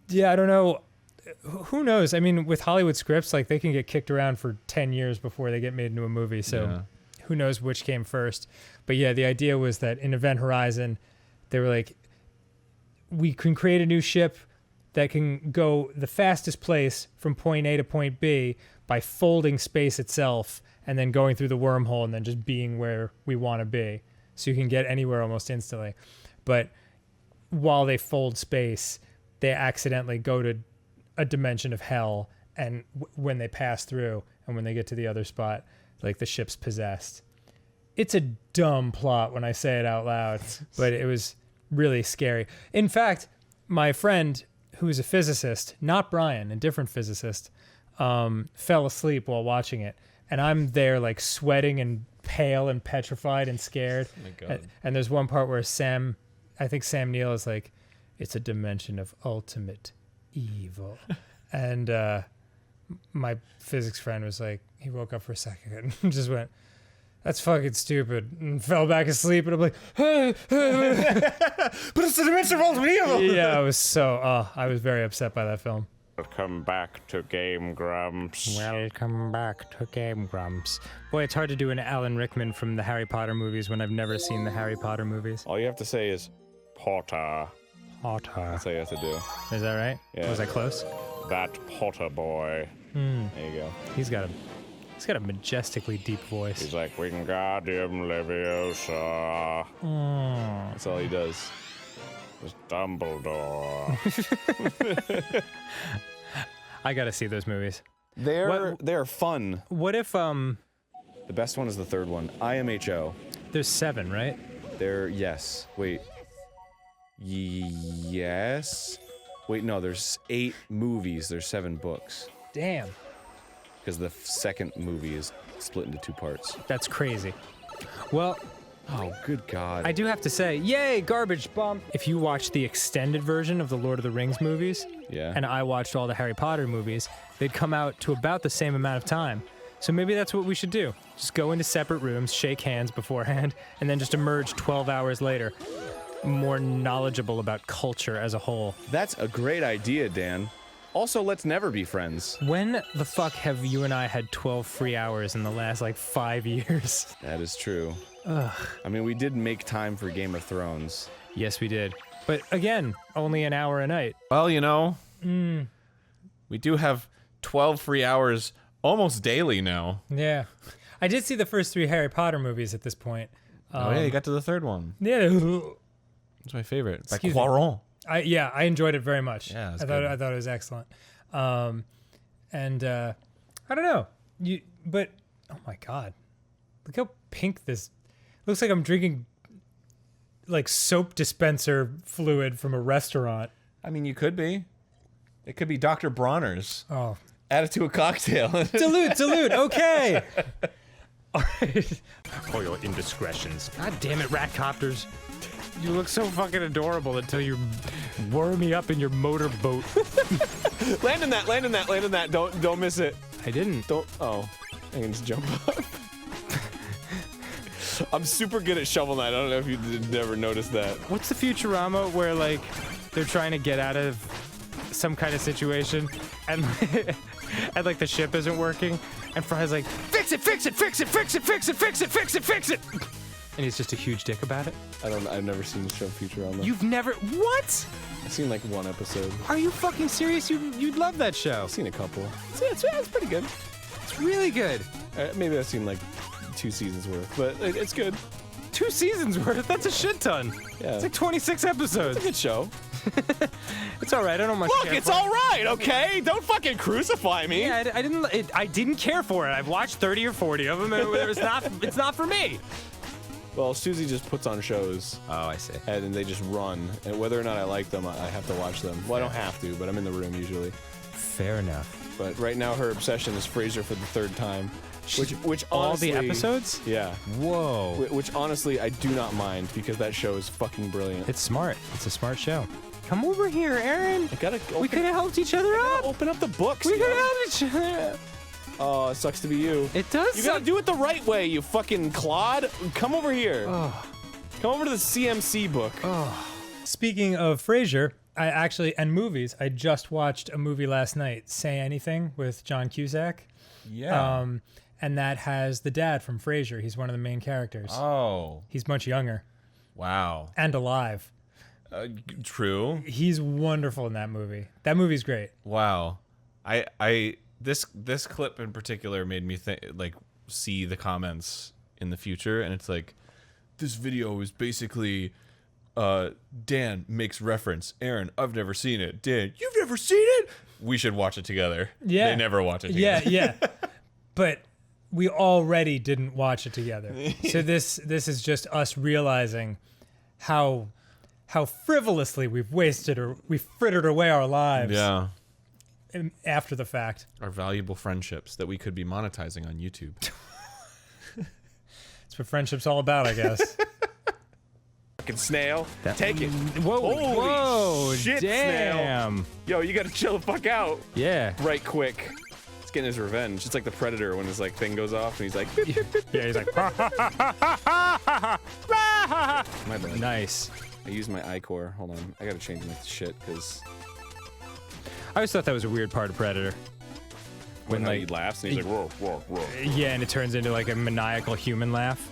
Yeah, I don't know. Who knows? I mean, with Hollywood scripts, like they can get kicked around for 10 years before they get made into a movie. So Yeah. who knows which came first? But yeah, the idea was that in Event Horizon, they were like, we can create a new ship that can go the fastest place from point A to point B by folding space itself and then going through the wormhole and then just being where we want to be. So you can get anywhere almost instantly. But while they fold space, they accidentally go to a dimension of hell, and when they pass through and when they get to the other spot, like the ship's possessed. It's a dumb plot when I say it out loud, but it was really scary. In fact, my friend, who is a physicist, not Brian, a different physicist, fell asleep while watching it. And I'm there like sweating and pale and petrified and scared. Oh my God. And there's one part where I think Sam Neill is like, it's a dimension of ultimate evil. And my physics friend was like, he woke up for a second and just went, that's fucking stupid, and fell back asleep. And I'm like, but it's the dimension of ultimate evil. Yeah, I was very upset by that film. Welcome back to GameGrumps. Welcome back to GameGrumps. Boy, it's hard to do an Alan Rickman from the Harry Potter movies when I've never seen the Harry Potter movies. All you have to say is Potter. Potter. That's all you have to do. Is that right? Yeah. Was I close? That Potter boy. There you go. He's got a majestically deep voice. He's like, Wingardium Leviosa. That's all he does. Just Dumbledore. I gotta see those movies. They're fun. What if The best one is the third one. IMHO. there's 7, right? Yes. Wait. Yes. Wait, no, there's 8 movies. There's 7 books. Damn. Because the second movie is split into 2 parts. That's crazy. Well, Oh, good God. I do have to say, yay, garbage bump. If you watch the extended version of the Lord of the Rings movies, Yeah. and I watched all the Harry Potter movies, they'd come out to about the same amount of time. So maybe that's what we should do. Just go into separate rooms, shake hands beforehand, and then just emerge 12 hours later, more knowledgeable about culture as a whole. That's a great idea, Dan. Also, let's never be friends. When the fuck have you and I had 12 free hours in the last, 5 years? That is true. Ugh. I mean, we did make time for Game of Thrones. Yes, we did. But again, only an hour a night. Well, we do have 12 free hours almost daily now. Yeah. I did see the first 3 Harry Potter movies at this point. Oh yeah, you got to the third one. Yeah. It's my favorite. By Excuse me. Quaron. I enjoyed it very much. Yeah, it's I thought it was excellent. I don't know. But oh my God. Look how pink this looks like. I'm drinking soap dispenser fluid from a restaurant. I mean, you could be. It could be Dr. Bronner's. Oh. Add it to a cocktail. Dilute. Okay. All right. For your indiscretions. God damn it, rat copters. You look so fucking adorable until you worm me up in your motorboat. Land in that. Don't miss it. I didn't. I can just jump up. I'm super good at Shovel Knight. I don't know if you never noticed that. What's the Futurama where they're trying to get out of some kind of situation and and the ship isn't working and Fry's like, fix it. And he's just a huge dick about it. I've never seen the show Futurama. You've never, what? I've seen 1 episode. Are you fucking serious? You'd love that show. I've seen a couple. It's pretty good. It's really good. Maybe I've seen 2 seasons worth, but it's good. 2 seasons worth? That's a shit ton. Yeah. It's 26 episodes. It's a good show. It's all right. I don't much Look, care it's for all right, okay? Don't fucking crucify me. Yeah, I didn't care for it. I've watched 30 or 40 of them, and it's not for me. Well, Susie just puts on shows, Oh, I see. and they just run. And whether or not I like them, I have to watch them. Well, I don't have to, but I'm in the room usually. Fair enough. But right now, her obsession is Frasier for the 3rd time. Which All honestly, the episodes? Yeah. Whoa. Which honestly, I do not mind because that show is fucking brilliant. It's smart. It's a smart show. Come over here, Aaron. I gotta We could have helped each other up. open up the books. We yo. could have helped each other. Oh, it sucks to be you. It does. You gotta do it the right way, you fucking clod. Come over here. Come over to the CMC book. Speaking of Frasier, and movies, I just watched a movie last night, Say Anything, with John Cusack. Yeah. And that has the dad from Frasier. He's one of the main characters. Oh. He's much younger Wow. and alive. True. He's wonderful in that movie. That movie's great. Wow. This clip in particular made me see the comments in the future, and it's like, this video is basically Dan makes reference. Aaron, I've never seen it. Dan, you've never seen it? We should watch it together. Yeah. They never watch it together. Yeah. But we already didn't watch it together. So this is just us realizing how frivolously we've wasted or we've frittered away our lives. Yeah. After the fact. Our valuable friendships that we could be monetizing on YouTube. That's what friendship's all about, I guess. Fucking snail. Take it. Whoa, Holy whoa, shit, damn. snail. Yo, you gotta chill the fuck out. Yeah. Right quick. He's getting his revenge. It's like the Predator when his like thing goes off and he's like, Yeah, he's like, my bad. nice. I used my iCore. Hold on. I gotta change my shit because I always thought that was a weird part of Predator. when When, he like, laughs and he's like, whoa, whoa, whoa. Yeah, and it turns into like a maniacal human laugh.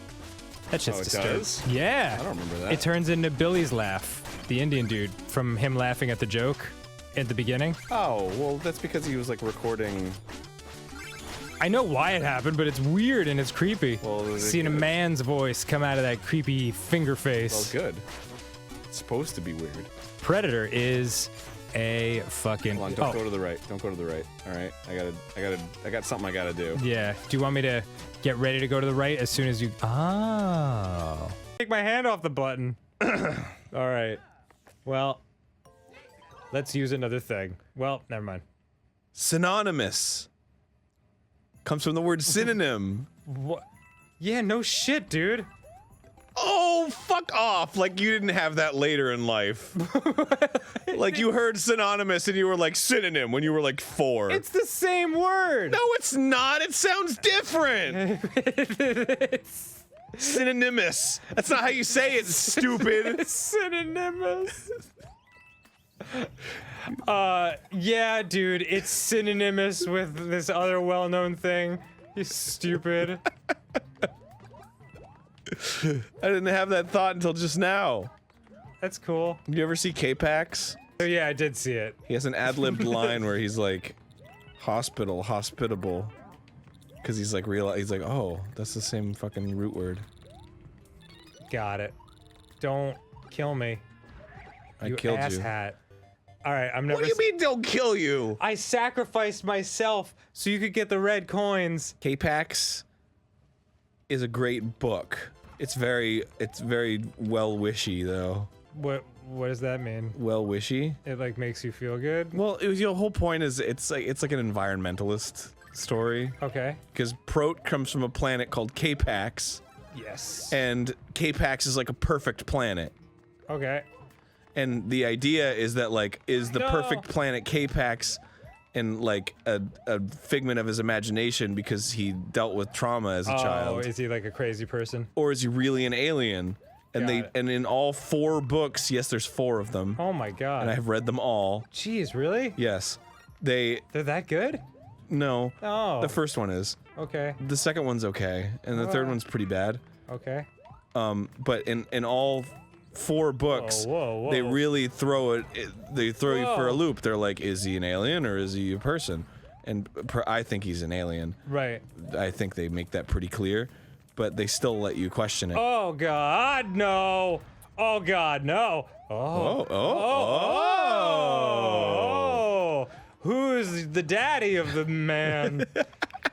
That shit's Oh, it disturbing. does? Yeah. I don't remember that. It turns into Billy's laugh, the Indian dude, from him laughing at the joke at the beginning. Oh, well, that's because he was like recording. I know why it happened, but it's weird and it's creepy. Well, Seeing a good. man's voice come out of that creepy finger Well, face. good. It's supposed to be weird. Predator is a fucking. Hold on, don't oh, go to the right. Don't go to the right. All right, I got something I gotta do. yeah. Do you want me to get ready to go to the right as soon as you? Oh. Take my hand off the button. All right. Well, let's use another thing. Well, never mind. Synonymous comes from the word synonym. What? Yeah, no shit, dude. Oh, fuck off. Like you didn't have that later in life. Like you heard synonymous and you were like synonym when you were like 4. It's the same word. No, it's not. It sounds different. Synonymous. That's not how you say it, stupid. Synonymous. Yeah, dude, it's synonymous with this other well-known thing. You stupid. I didn't have that thought until just now. That's cool. You ever see K-PAX? So yeah, I did see it. He has an ad-libbed line where he's like, hospitable. Because he's like, he's like, oh, that's the same fucking root word. Got it. Don't kill me. I you killed you. asshat. All right, I'm never. What do you mean don't kill you? I sacrificed myself so you could get the red coins. K-PAX is a great book. It's very well-wishy though. What does that mean? Well-wishy? It like makes you feel good? Well, the whole point is it's like an environmentalist story. Okay. Because Prot comes from a planet called K-PAX, Yes. and K-PAX is like a perfect planet. Okay. And the idea is that like, is the No. perfect planet K-PAX and like a figment of his imagination because he dealt with trauma as a Oh, child, is he like a crazy person? or is he really an alien? And Got it. and in all 4 books, yes, there's 4 of them, Oh my god. and I have read them all. Jeez, really? Yes, they're that good? no. Oh. The first one is. Okay. The second one's okay, and the third one's pretty bad. Okay. But in all 4 books, Whoa. they really throw it. They throw you for a Whoa. loop. They're like, is he an alien or is he a person? And I think he's an alien. Right. I think they make that pretty clear, but they still let you question it. Oh god, no. Oh god, no. Oh. Oh. Who's the daddy of the man?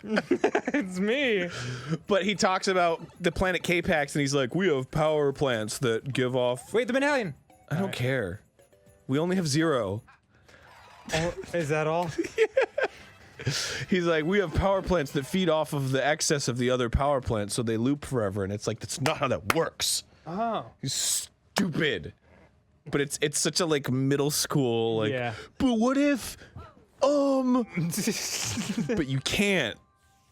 It's me. But he talks about the planet K-PAX, and he's like, we have power plants that give off. Wait, the medallion. I don't care. We only have 0. Oh, is that all? He's like, we have power plants that feed off of the excess of the other power plants, so they loop forever. And it's like, that's not how that works. Oh. He's stupid. But it's such a like middle school like. Yeah. But what if, but you can't.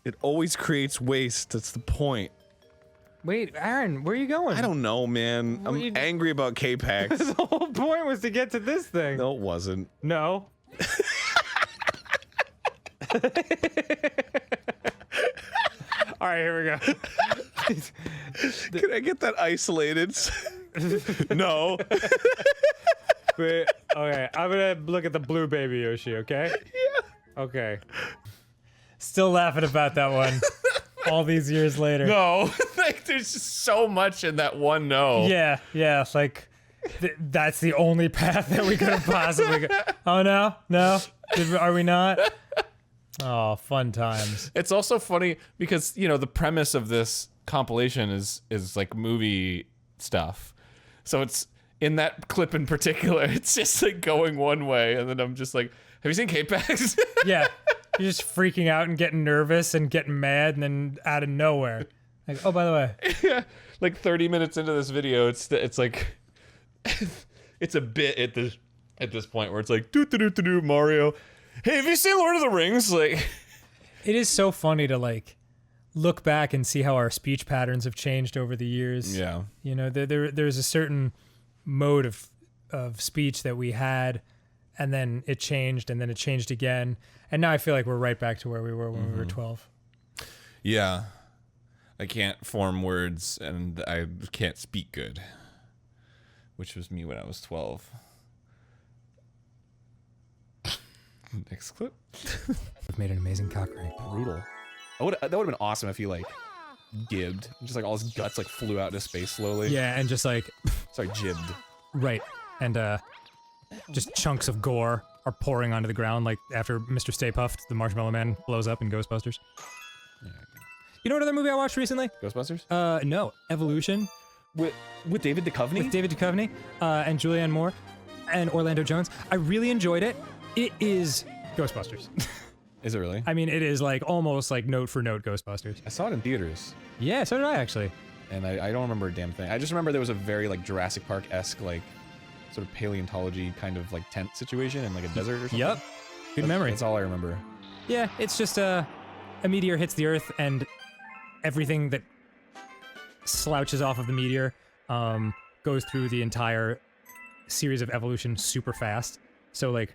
It always creates waste. That's the point. Wait, Aaron, where are you going? I don't know, man. I'm you- angry about K-PAX. The whole point was to get to this thing. No, it wasn't. No. All right, here we go. Can I get that isolated? No. Wait, okay, I'm gonna look at the blue baby Yoshi, okay? Yeah. Okay. Still laughing about that one all these years later. No, like there's just so much in that one no. Yeah, it's like that's the only path that we could have possibly go. Oh no, are we not? Oh, fun times. It's also funny because the premise of this compilation is like movie stuff. So it's in that clip in particular, it's just like going one way, and then I'm just like, have you seen K-PAX? Yeah, you're just freaking out and getting nervous and getting mad, and then out of nowhere, like, oh, by the way, Yeah, like 30 minutes into this video, it's like it's a bit at this point where it's like do Mario. Hey, have you seen Lord of the Rings? Like, it is so funny to like look back and see how our speech patterns have changed over the years. yeah, There's a certain mode of speech that we had, and then it changed, and then it changed again, and now I feel like we're right back to where we were when we were 12. yeah. I can't form words and I can't speak good, which was me when I was 12. Next clip. We've made an amazing cock ring. Brutal. That would have been awesome if he like gibbed, just like all his guts like flew out into space slowly. Yeah, and just like Sorry, jibbed. right, and just chunks of gore are pouring onto the ground, like after Mr. Stay Puft, the Marshmallow Man, blows up in Ghostbusters. You know what other movie I watched recently? Ghostbusters? No, Evolution With David Duchovny? with David Duchovny and Julianne Moore and Orlando Jones. I really enjoyed it. It is Ghostbusters. Is it really? I mean, it is like almost like note for note Ghostbusters. I saw it in theaters, Yeah, so did I actually. and I don't remember a damn thing. I just remember there was a very like Jurassic Park-esque like sort of paleontology kind of like tent situation in like a desert or something. Yep. Good memory. That's all I remember. Yeah, it's just a meteor hits the Earth, and everything that slouches off of the meteor goes through the entire series of evolution super fast. So like,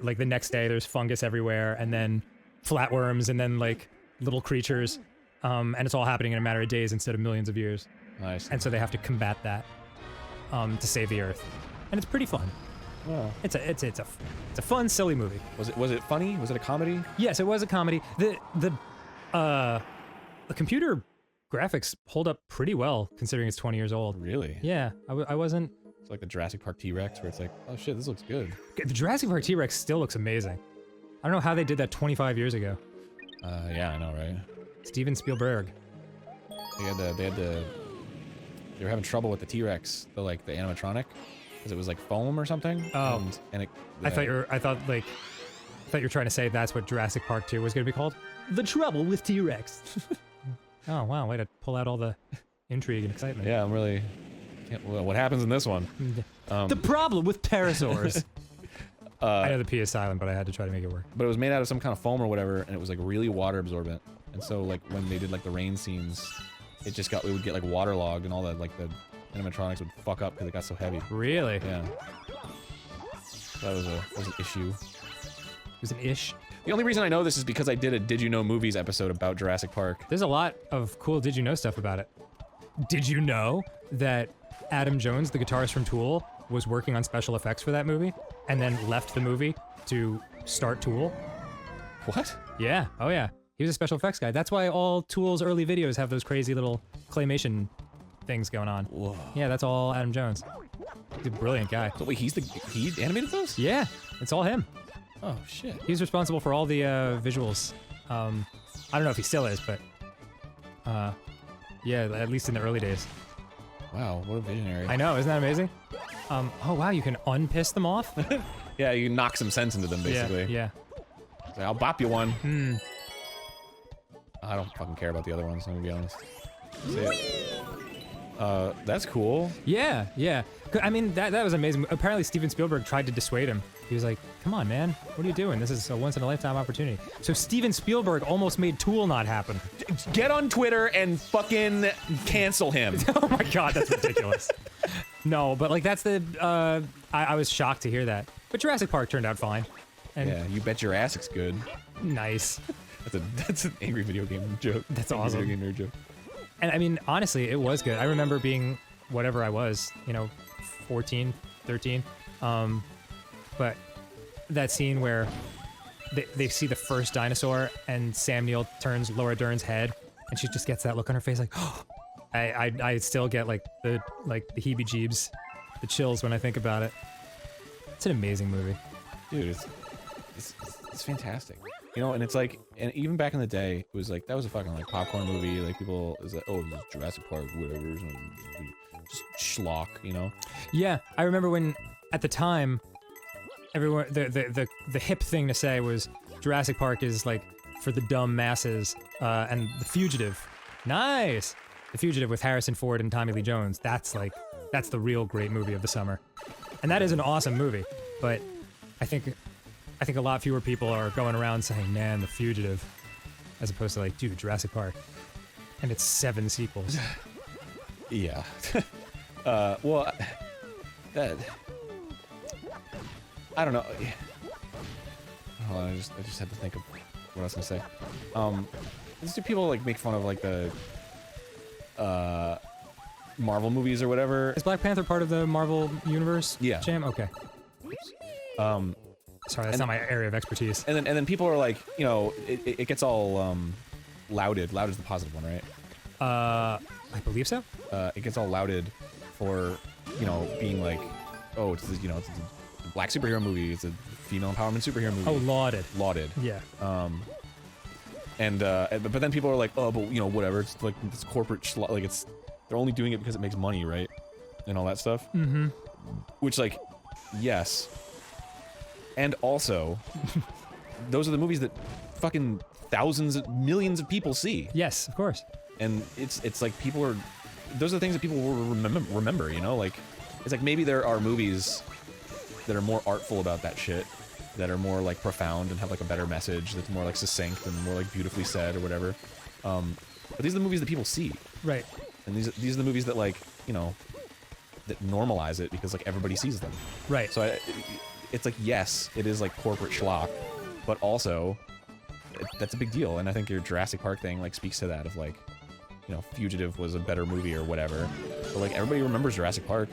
like the next day there's fungus everywhere, and then flatworms, and then like little creatures, and it's all happening in a matter of days instead of millions of years. Nice. And so they have to combat that to save the Earth, and it's pretty fun. Oh. It's a fun, silly movie. Was it funny? Was it a comedy? Yes, it was a comedy. The computer graphics hold up pretty well considering it's 20 years old. Really? Yeah, I wasn't. It's like the Jurassic Park T-Rex where it's like, oh shit, this looks good. The Jurassic Park T-Rex still looks amazing. I don't know how they did that 25 years ago. Yeah, I know, right? Steven Spielberg. They were having trouble with the T-Rex, the animatronic, because it was like foam or something. Oh. And it. I thought you were trying to say that's what Jurassic Park 2 was going to be called. The Trouble with T-Rex. Oh wow, way to pull out all the intrigue and excitement. Yeah, I'm really. Well, what happens in this one? The problem with pterosaurs. I know the P is silent, but I had to try to make it work. But it was made out of some kind of foam or whatever, and it was like really water absorbent. And so like when they did like the rain scenes, it would get like waterlogged, and all the animatronics would fuck up because it got so heavy. Really? Yeah. That was an issue. It was an ish. The only reason I know this is because I did a Did You Know Movies episode about Jurassic Park. There's a lot of cool Did You Know stuff about it. Did you know that Adam Jones, the guitarist from Tool, was working on special effects for that movie and then left the movie to start Tool? What? Yeah. Oh yeah. He was a special effects guy. That's why all Tool's early videos have those crazy little claymation things going on. Whoa. Yeah, that's all Adam Jones. He's a brilliant guy. So wait, he animated those? Yeah, it's all him. Oh shit. He's responsible for all the visuals. I don't know if he still is, but yeah, at least in the early days. Wow, what a visionary. I know, isn't that amazing? Oh wow, you can unpiss them off? Yeah, you knock some sense into them basically. Yeah. Say, I'll bop you one. I don't fucking care about the other ones, I'm gonna be honest. That's cool. Yeah, yeah. I mean, that was amazing. Apparently Steven Spielberg tried to dissuade him. He was like, come on, man. What are you doing? This is a once-in-a-lifetime opportunity. So Steven Spielberg almost made Tool not happen. Get on Twitter and fucking cancel him. Oh my god, that's ridiculous. No, but like that's the, I was shocked to hear that. But Jurassic Park turned out fine. And Yeah, you bet your ass it's good. nice. That's an angry video game joke. That's Angry awesome. Video game nerd joke. And I mean, honestly, it was good. I remember being whatever I was, 14, 13. But that scene where they see the first dinosaur and Sam Neill turns Laura Dern's head and she just gets that look on her face like, oh, I still get like the heebie-jeebs, the chills when I think about it. It's an amazing movie. Dude, it's fantastic. You know, and it's like, and even back in the day, it was like, that was a fucking like popcorn movie. Like people, it was like, oh, it was Jurassic Park, whatever, just schlock, you know? Yeah, I remember when at the time, everyone the hip thing to say was Jurassic Park is like for the dumb masses, and The Fugitive, nice. The Fugitive with Harrison Ford and Tommy Lee Jones. That's the real great movie of the summer, and that is an awesome movie. But I think a lot fewer people are going around saying, man, The Fugitive, as opposed to like, dude, Jurassic Park. And it's 7 sequels. Yeah. Well, that... I don't know. Hold on, I just had to think of what I was gonna say. Do people like make fun of like the Marvel movies or whatever? Is Black Panther part of the Marvel universe? Yeah. Jam? Okay. Sorry, that's not my area of expertise. And then people are like, you know, it gets all lauded. Loud is the positive one, right? I believe so. It gets all lauded for, you know, being like, oh, it's the, you know, it's a black superhero movie. It's a female empowerment superhero movie. Oh, lauded. Lauded. Yeah. But then people are like, oh, but you know, whatever. It's like this corporate like they're only doing it because it makes money, right? And all that stuff. Mm-hmm. Which, like, yes. And also, those are the movies that fucking thousands, millions of people see. Yes, of course. And it's like people are, those are the things that people will remember, you know? Like, it's like maybe there are movies that are more artful about that shit, that are more like profound and have like a better message, that's more like succinct and more like beautifully said or whatever. But these are the movies that people see. Right. And these are the movies that, like, you know, that normalize it because like everybody sees them. Right. So it's like, yes, it is like corporate schlock, but also that's a big deal. And I think your Jurassic Park thing like speaks to that of like, you know, Fugitive was a better movie or whatever, but like everybody remembers Jurassic Park,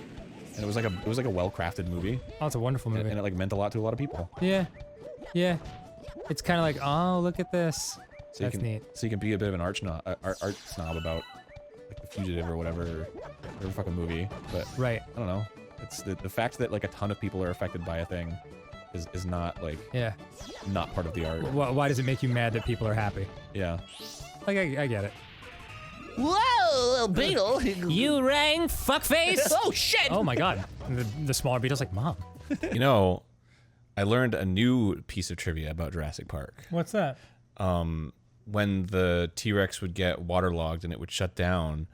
and it was like a well-crafted movie. Oh, it's a wonderful movie. And it like meant a lot to a lot of people. Yeah. Yeah. It's kind of like, oh, look at this. So That's neat. So you can be a bit of an art snob about like the Fugitive or whatever fucking movie. But right. I don't know. It's the fact that like a ton of people are affected by a thing is not like not part of the art. Why does it make you mad that people are happy? Yeah. Like I get it. Whoa, little beetle. You rang, fuckface! Oh, shit! Oh my god. The smaller beetle's like, Mom. You know, I learned a new piece of trivia about Jurassic Park. What's that? When the T-Rex would get waterlogged and it would shut down,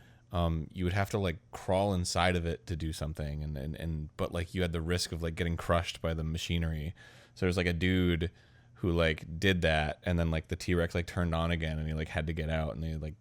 you would have to like crawl inside of it to do something, but like you had the risk of like getting crushed by the machinery. So there's like a dude who like did that, and then like the T-Rex like turned on again, and he like had to get out, and they like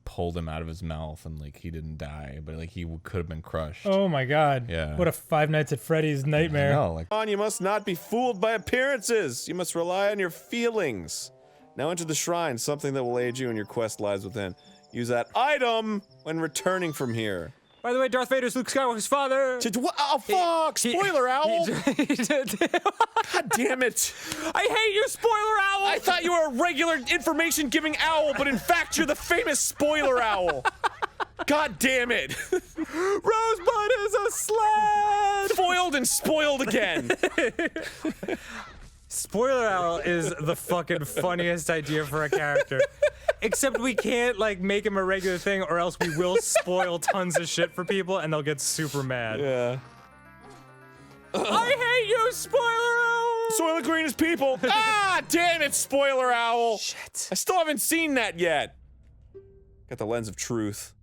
pulled him out of his mouth, and like he didn't die, but like he could have been crushed. Oh my god. Yeah. What a Five Nights at Freddy's nightmare. No, like You must not be fooled by appearances. You must rely on your feelings. Now enter the shrine, something that will aid you in your quest lies within. Use that item when returning from here. By the way, Darth Vader's Luke Skywalker's father. Oh, fuck! Spoiler owl! God damn it! I hate you, spoiler owl! I thought you were a regular information-giving owl, but in fact you're the famous spoiler owl! God damn it! Rosebud is a sled! Foiled and spoiled again! Spoiler Owl is the fucking funniest idea for a character. Except we can't, like, make him a regular thing, or else we will spoil tons of shit for people, and they'll get super mad. Yeah. I hate you, Spoiler Owl! Soylent Green is people! Ah, damn it, spoiler owl! Shit. I still haven't seen that yet! Got the lens of truth.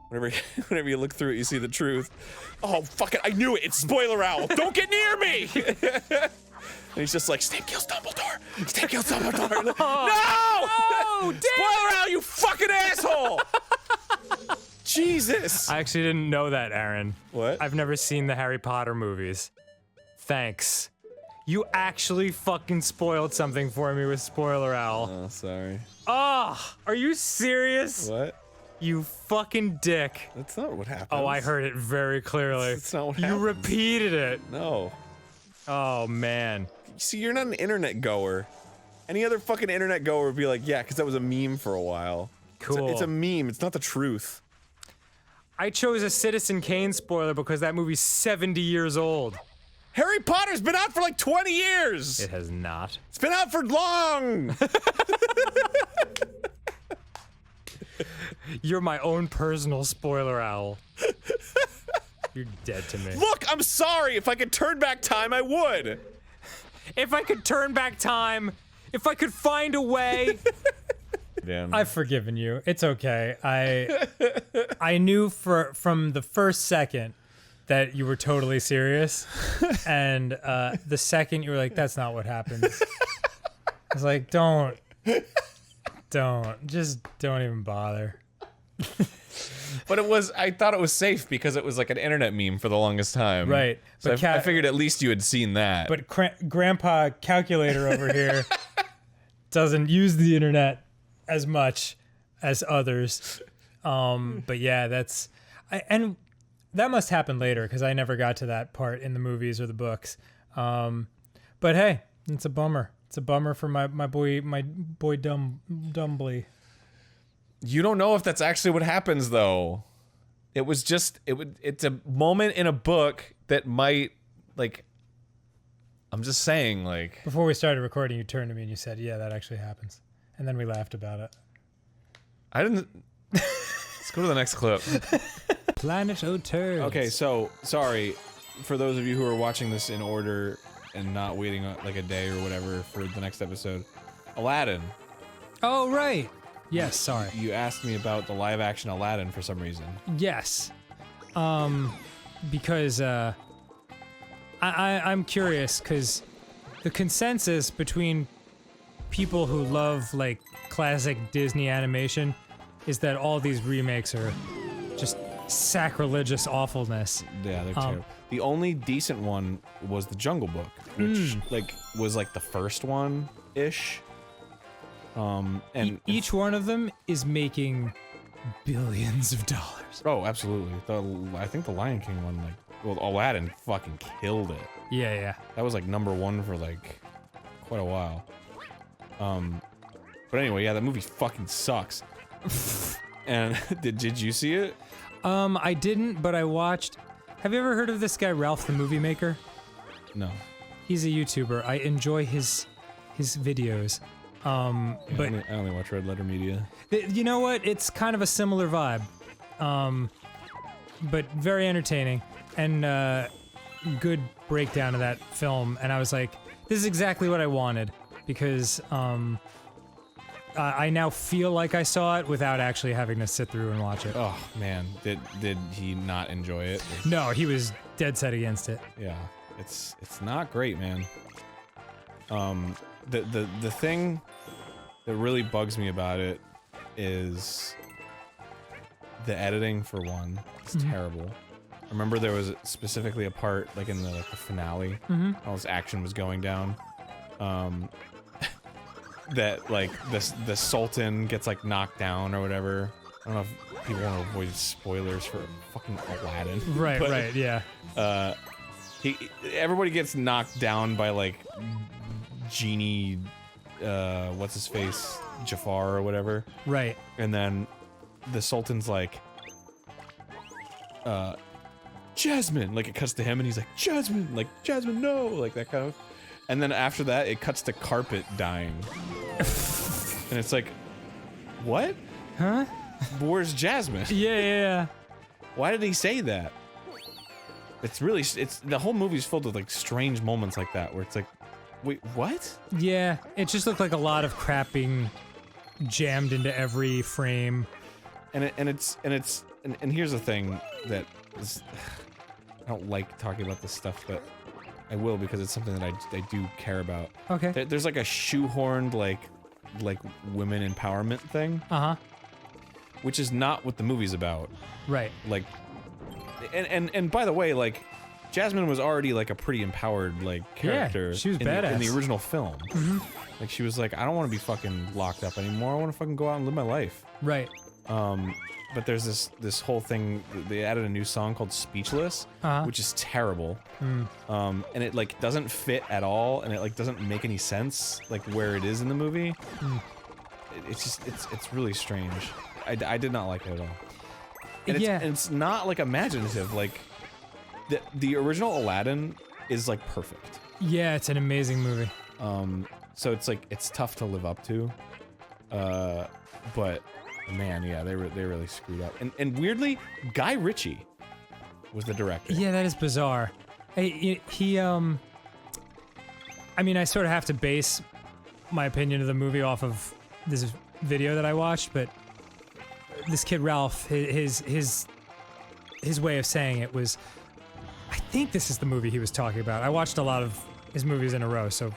Whenever you look through it, you see the truth. Oh, fuck it, I knew it! It's spoiler owl! Don't get near me! And he's just like, Snape kills Dumbledore! Snape kills Dumbledore! No! Oh, Spoiler owl, you fucking asshole! Jesus! I actually didn't know that, Aaron. What? I've never seen the Harry Potter movies. Thanks. You actually fucking spoiled something for me with Spoiler Owl. Oh, sorry. Oh, are you serious? What? You fucking dick. That's not what happens. Oh, I heard it very clearly. That's not what You happens. repeated it. No. Oh, man. See, you're not an internet goer. Any other fucking internet goer would be like, yeah, because that was a meme for a while. Cool. It's a meme. It's not the truth. I chose a Citizen Kane spoiler because that movie's 70 years old. Harry Potter's been out for like 20 years. It has not. It's been out for long. You're my own personal spoiler owl. You're dead to me. Look, I'm sorry. If I could turn back time, I would. If I could turn back time, if I could find a way. Damn. I've forgiven you. It's okay. I knew from the first second that you were totally serious, and the second you were like, "That's not what happens." I was like, "Don't, just don't even bother." But I thought it was safe because it was like an internet meme for the longest time. Right. So But I figured at least you had seen that. But Grandpa Calculator over here doesn't use the internet as much as others. But yeah, and that must happen later because I never got to that part in the movies or the books. But hey, it's a bummer. It's a bummer for my boy Dumbly. You don't know if that's actually what happens, though. It was just it's a moment in a book that might, like, I'm just saying, like, Before we started recording, you turned to me and you said, "Yeah, that actually happens," and then we laughed about it. I didn't. Let's go to the next clip. Planet O Turds. Okay, so sorry for those of you who are watching this in order and not waiting like a day or whatever for the next episode. Aladdin. Oh right. Yes. Sorry. You asked me about the live action Aladdin for some reason. Yes. Because I'm curious because the consensus between people who love like classic Disney animation is that all these remakes are just sacrilegious awfulness. Yeah, they're terrible. The only decent one was The Jungle Book, which was like the first one ish. And Each one of them is making billions of dollars. oh, absolutely. I think the Lion King one, Aladdin fucking killed it. Yeah. That was like #1 for like quite a while. But anyway, yeah, that movie fucking sucks. And did you see it? I didn't, but I watched. Have you ever heard of this guy, Ralph the Movie Maker? No. He's a YouTuber. I enjoy his videos. But I only watch Red Letter Media. you know what? It's kind of a similar vibe. But very entertaining and good breakdown of that film. And I was like, this is exactly what I wanted because I now feel like I saw it without actually having to sit through and watch it. Oh man, did he not enjoy it? No, he was dead set against it. Yeah, it's not great, man. The thing that really bugs me about it is the editing, for one. It's terrible. I remember there was specifically a part like in the finale, all this action was going down. That like the Sultan gets like knocked down or whatever. I don't know if people want to avoid spoilers for fucking Aladdin. Right, but, right, yeah. Everybody gets knocked down by like Genie, what's his face, Jafar or whatever. Right. And then the Sultan's like, Jasmine. Like it cuts to him and he's like, Jasmine, no, like that kind of. And then after that, it cuts to Carpet dying. And it's like, what? Huh? Where's Jasmine? Yeah. Why did he say that? It's really, the whole movie's filled with like strange moments like that where it's like, wait, what? Yeah, it just looked like a lot of crap being jammed into every frame. And here's the thing that is, I don't like talking about this stuff, but I will because it's something that I do care about. Okay. There's like a shoehorned like women empowerment thing, which is not what the movie's about. Right. Like, and by the way, like, Jasmine was already like a pretty empowered like character. Yeah, she was in badass. in the original film. Like she was like, I don't want to be fucking locked up anymore. I want to fucking go out and live my life. Right. But there's this whole thing. They added a new song called "Speechless," which is terrible. And it like doesn't fit at all, and it like doesn't make any sense like where it is in the movie. It's really strange. I did not like it at all. And it's not like imaginative. Like the original Aladdin is like perfect. Yeah, it's an amazing movie. So it's like it's tough to live up to. But man, yeah, they really screwed up. And weirdly, Guy Ritchie was the director. Yeah, that is bizarre. He I mean, I sort of have to base my opinion of the movie off of this video that I watched, but this kid Ralph, his way of saying it was, I think this is the movie he was talking about. I watched a lot of his movies in a row, so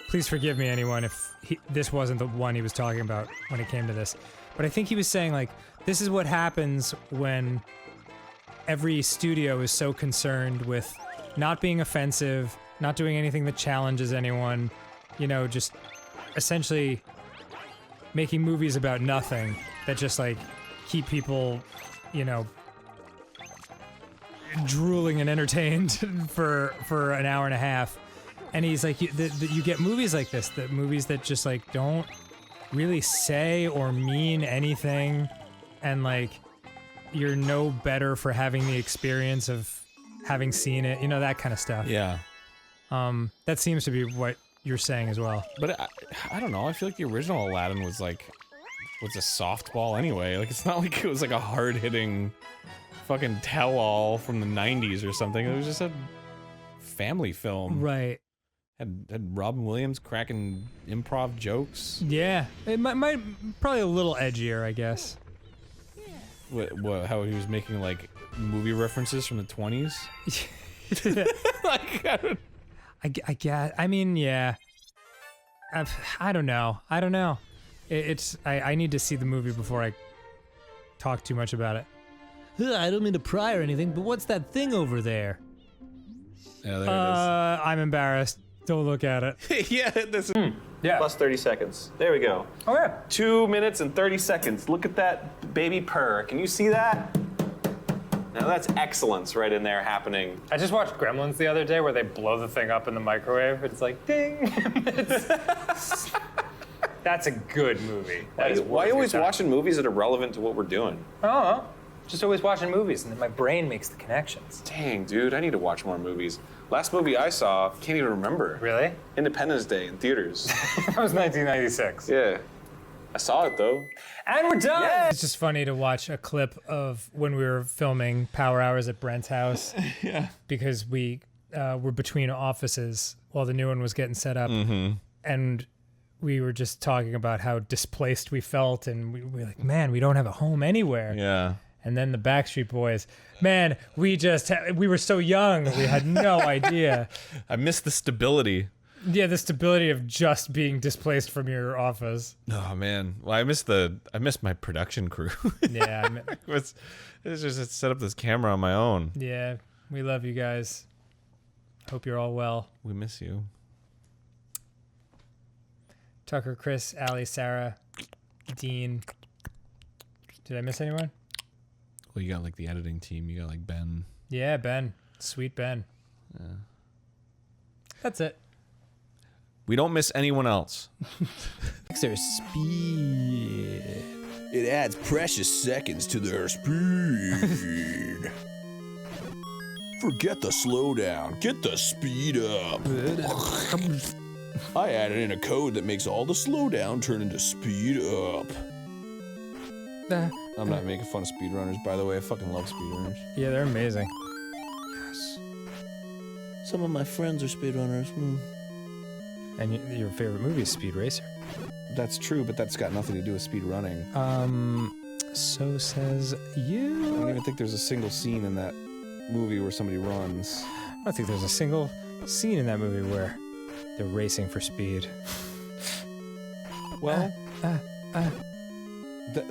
please forgive me, anyone, if this wasn't the one he was talking about when it came to this. But I think he was saying, like, this is what happens when every studio is so concerned with not being offensive, not doing anything that challenges anyone, you know, just essentially making movies about nothing that just, like, keep people, you know, drooling and entertained for an hour and a half. And he's like, you get movies like this, the movies that just like don't really say or mean anything, and like you're no better for having the experience of having seen it, you know, that kind of stuff. Yeah. That seems to be what you're saying as well. But I don't know. I feel like the original Aladdin was a softball anyway. Like it's not like it was like a hard-hitting fucking tell-all from the 90s or something. It was just a family film. Right. Had Robin Williams cracking improv jokes. Yeah. It might probably a little edgier, I guess. What how he was making like movie references from the 20s? Like I guess. I mean, yeah. I don't know. I need to see the movie before I talk too much about it. I don't mean to pry or anything, but what's that thing over there? Yeah, there it I'm embarrassed. Don't look at it. is. Yeah, this Yeah. plus 30 seconds. There we go. Oh yeah. 2 minutes and 30 seconds. Look at that baby purr. Can you see that? Now that's excellence right in there happening. I just watched Gremlins the other day where they blow the thing up in the microwave. It's like, ding. That's a good movie. Why are you always watching movies that are relevant to what we're doing? I don't know. Just always watching movies, and then my brain makes the connections. Dang, dude, I need to watch more movies. Last movie I saw, can't even remember. Really? Independence Day in theaters. That was 1996. Yeah. I saw it though. And we're done! Yeah. It's just funny to watch a clip of when we were filming Power Hours at Brent's house. Yeah. Because we were between offices while the new one was getting set up. Mm-hmm. And we were just talking about how displaced we felt, and we were like, man, we don't have a home anywhere. Yeah. And then the Backstreet Boys, man, we were so young, we had no idea. I miss the stability. Yeah, the stability of just being displaced from your office. Oh man. Well, I miss my production crew. Yeah. it's just set up this camera on my own. Yeah, we love you guys. Hope you're all well. We miss you. Tucker, Chris, Allie, Sarah, Dean. Did I miss anyone? Well, you got like the editing team. You got like Ben. Yeah, Ben. Sweet Ben. Yeah. That's it. We don't miss anyone else. Their speed. It adds precious seconds to their speed. Forget the slowdown. Get the speed up. I added in a code that makes all the slowdown turn into speed up. I'm not making fun of speedrunners, by the way. I fucking love speedrunners. Yeah, they're amazing. Yes. Some of my friends are speedrunners. And your favorite movie is Speed Racer. That's true, but that's got nothing to do with speedrunning. So says you. I don't even think there's a single scene in that movie where somebody runs. I don't think there's a single scene in that movie where they're racing for speed. Well,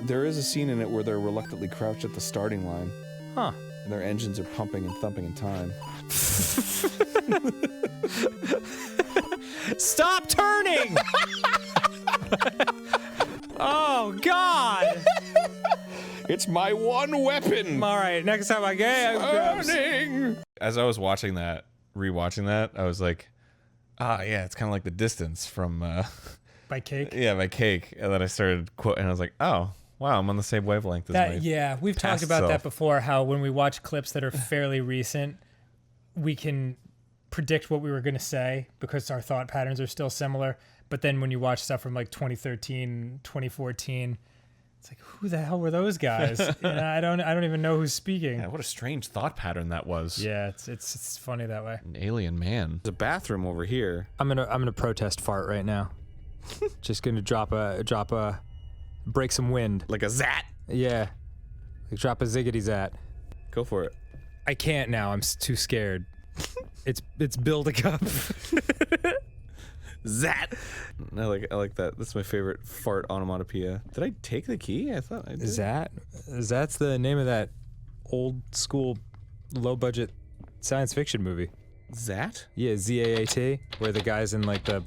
there is a scene in it where they're reluctantly crouched at the starting line. Huh. And their engines are pumping and thumping in time. Stop turning! Oh, God! It's my one weapon. All right, next time I get Burning. As I was watching that, rewatching that, I was like, yeah, it's kind of like The Distance from, By Cake. yeah, by Cake. And then I started quoting, and I was like, oh, wow, I'm on the same wavelength as my Yeah, we've talked past about that self. before, how when we watch clips that are fairly recent, we can predict what we were going to say because our thought patterns are still similar. But then when you watch stuff from like 2013, 2014, it's like, who the hell were those guys? And I don't even know who's speaking. Yeah, what a strange thought pattern that was. Yeah, it's funny that way. An alien man. There's a bathroom over here. I'm gonna protest fart right now. Just gonna break some wind. Like a zat. Yeah, like drop a ziggity zat. Go for it. I can't now. I'm too scared. It's building up. Zat. I like that. That's my favorite fart onomatopoeia. Did I take the key? I thought I did. Zat's the name of that old school, low budget science fiction movie. Zat? Yeah, ZAAT, where the guy's in like the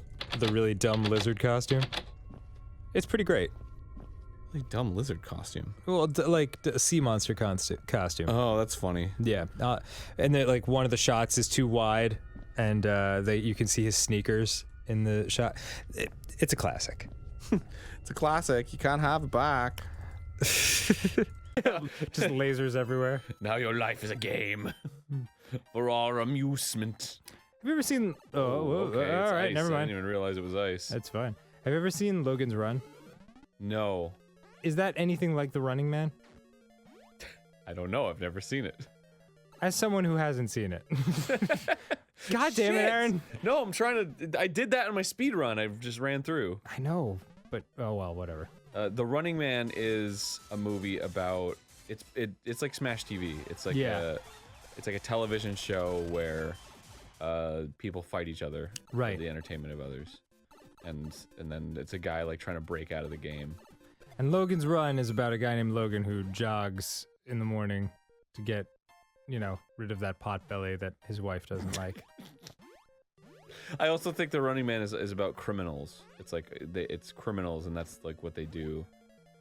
really dumb lizard costume. It's pretty great. Like dumb lizard costume. Well, like a sea monster costume. Oh, that's funny. Yeah, and then like one of the shots is too wide, and you can see his sneakers in the shot. It's a classic. It's a classic. You can't have it back. Just lasers everywhere. Now your life is a game for our amusement. Have you ever seen? Oh, okay, all it's right, ice. never I mind. didn't even realize it was ice. That's fine. Have you ever seen Logan's Run? No, Is that anything like The Running Man? I don't know. I've never seen it. As someone who hasn't seen it. God damn it, Aaron. No, I'm trying to. I did that in my speed run. I just ran through. I know, but oh well, whatever. The Running Man is a movie about. It's like Smash TV. It's like it's like a television show where people fight each other Right. for the entertainment of others, and then it's a guy like trying to break out of the game. And Logan's Run is about a guy named Logan who jogs in the morning to get, rid of that pot belly that his wife doesn't like. I also think The Running Man is about criminals. It's like it's criminals, and that's like what they do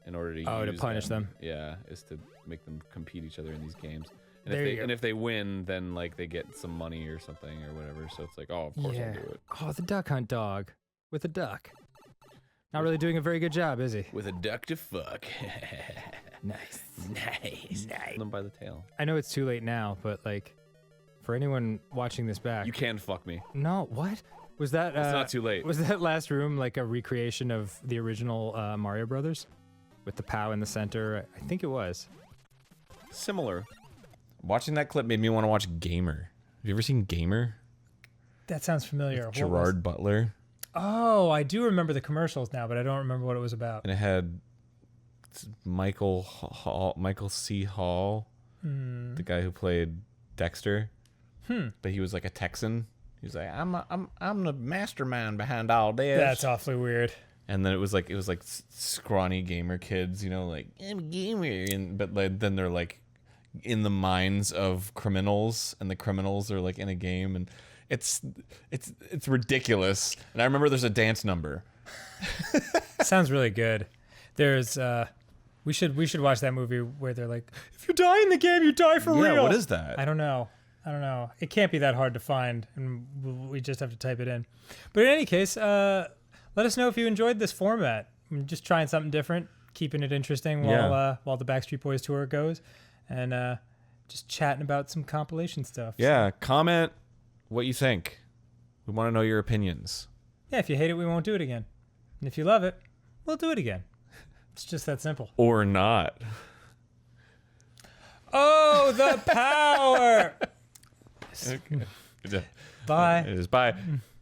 in order to to use punish them. Yeah, is to make them compete each other in these games. And There you go. if they win, then like they get some money or something or whatever. So it's like, oh, of course I'll do it. Oh, the duck hunt dog with a duck. Not really doing a very good job, is he? With a duck to fuck. Nice. Nice. Them by the tail. I know it's too late now, but like, for anyone watching this back, You can fuck me. no, what was that? It's not too late. Was that last room like a recreation of the original Mario Brothers, with the POW in the center? I think it was. Similar. Watching that clip made me want to watch Gamer. Have you ever seen Gamer? That sounds familiar. What was- Gerard Butler. Oh, I do remember the commercials now, but I don't remember what it was about. And it had Michael C. Hall, the guy who played Dexter. But he was like a Texan. He was like, I'm the mastermind behind all this. That's awfully weird. And then it was like scrawny gamer kids, like I'm a gamer, but like, then they're like in the minds of criminals, and the criminals are like in a game, and it's ridiculous. And I remember there's a dance number. Sounds really good. There's we should watch that movie where they're like, if you die in the game, you die for real. Yeah, what is that? I don't know. It can't be that hard to find, and we just have to type it in. But in any case, let us know if you enjoyed this format. I'm just trying something different, keeping it interesting while the Backstreet Boys tour goes, and just chatting about some compilation stuff. Yeah, comment what you think. We want to know your opinions. Yeah, if you hate it, we won't do it again. And if you love it, we'll do it again. It's just that simple. Or not. Oh, the power! Okay. Bye. It is bye.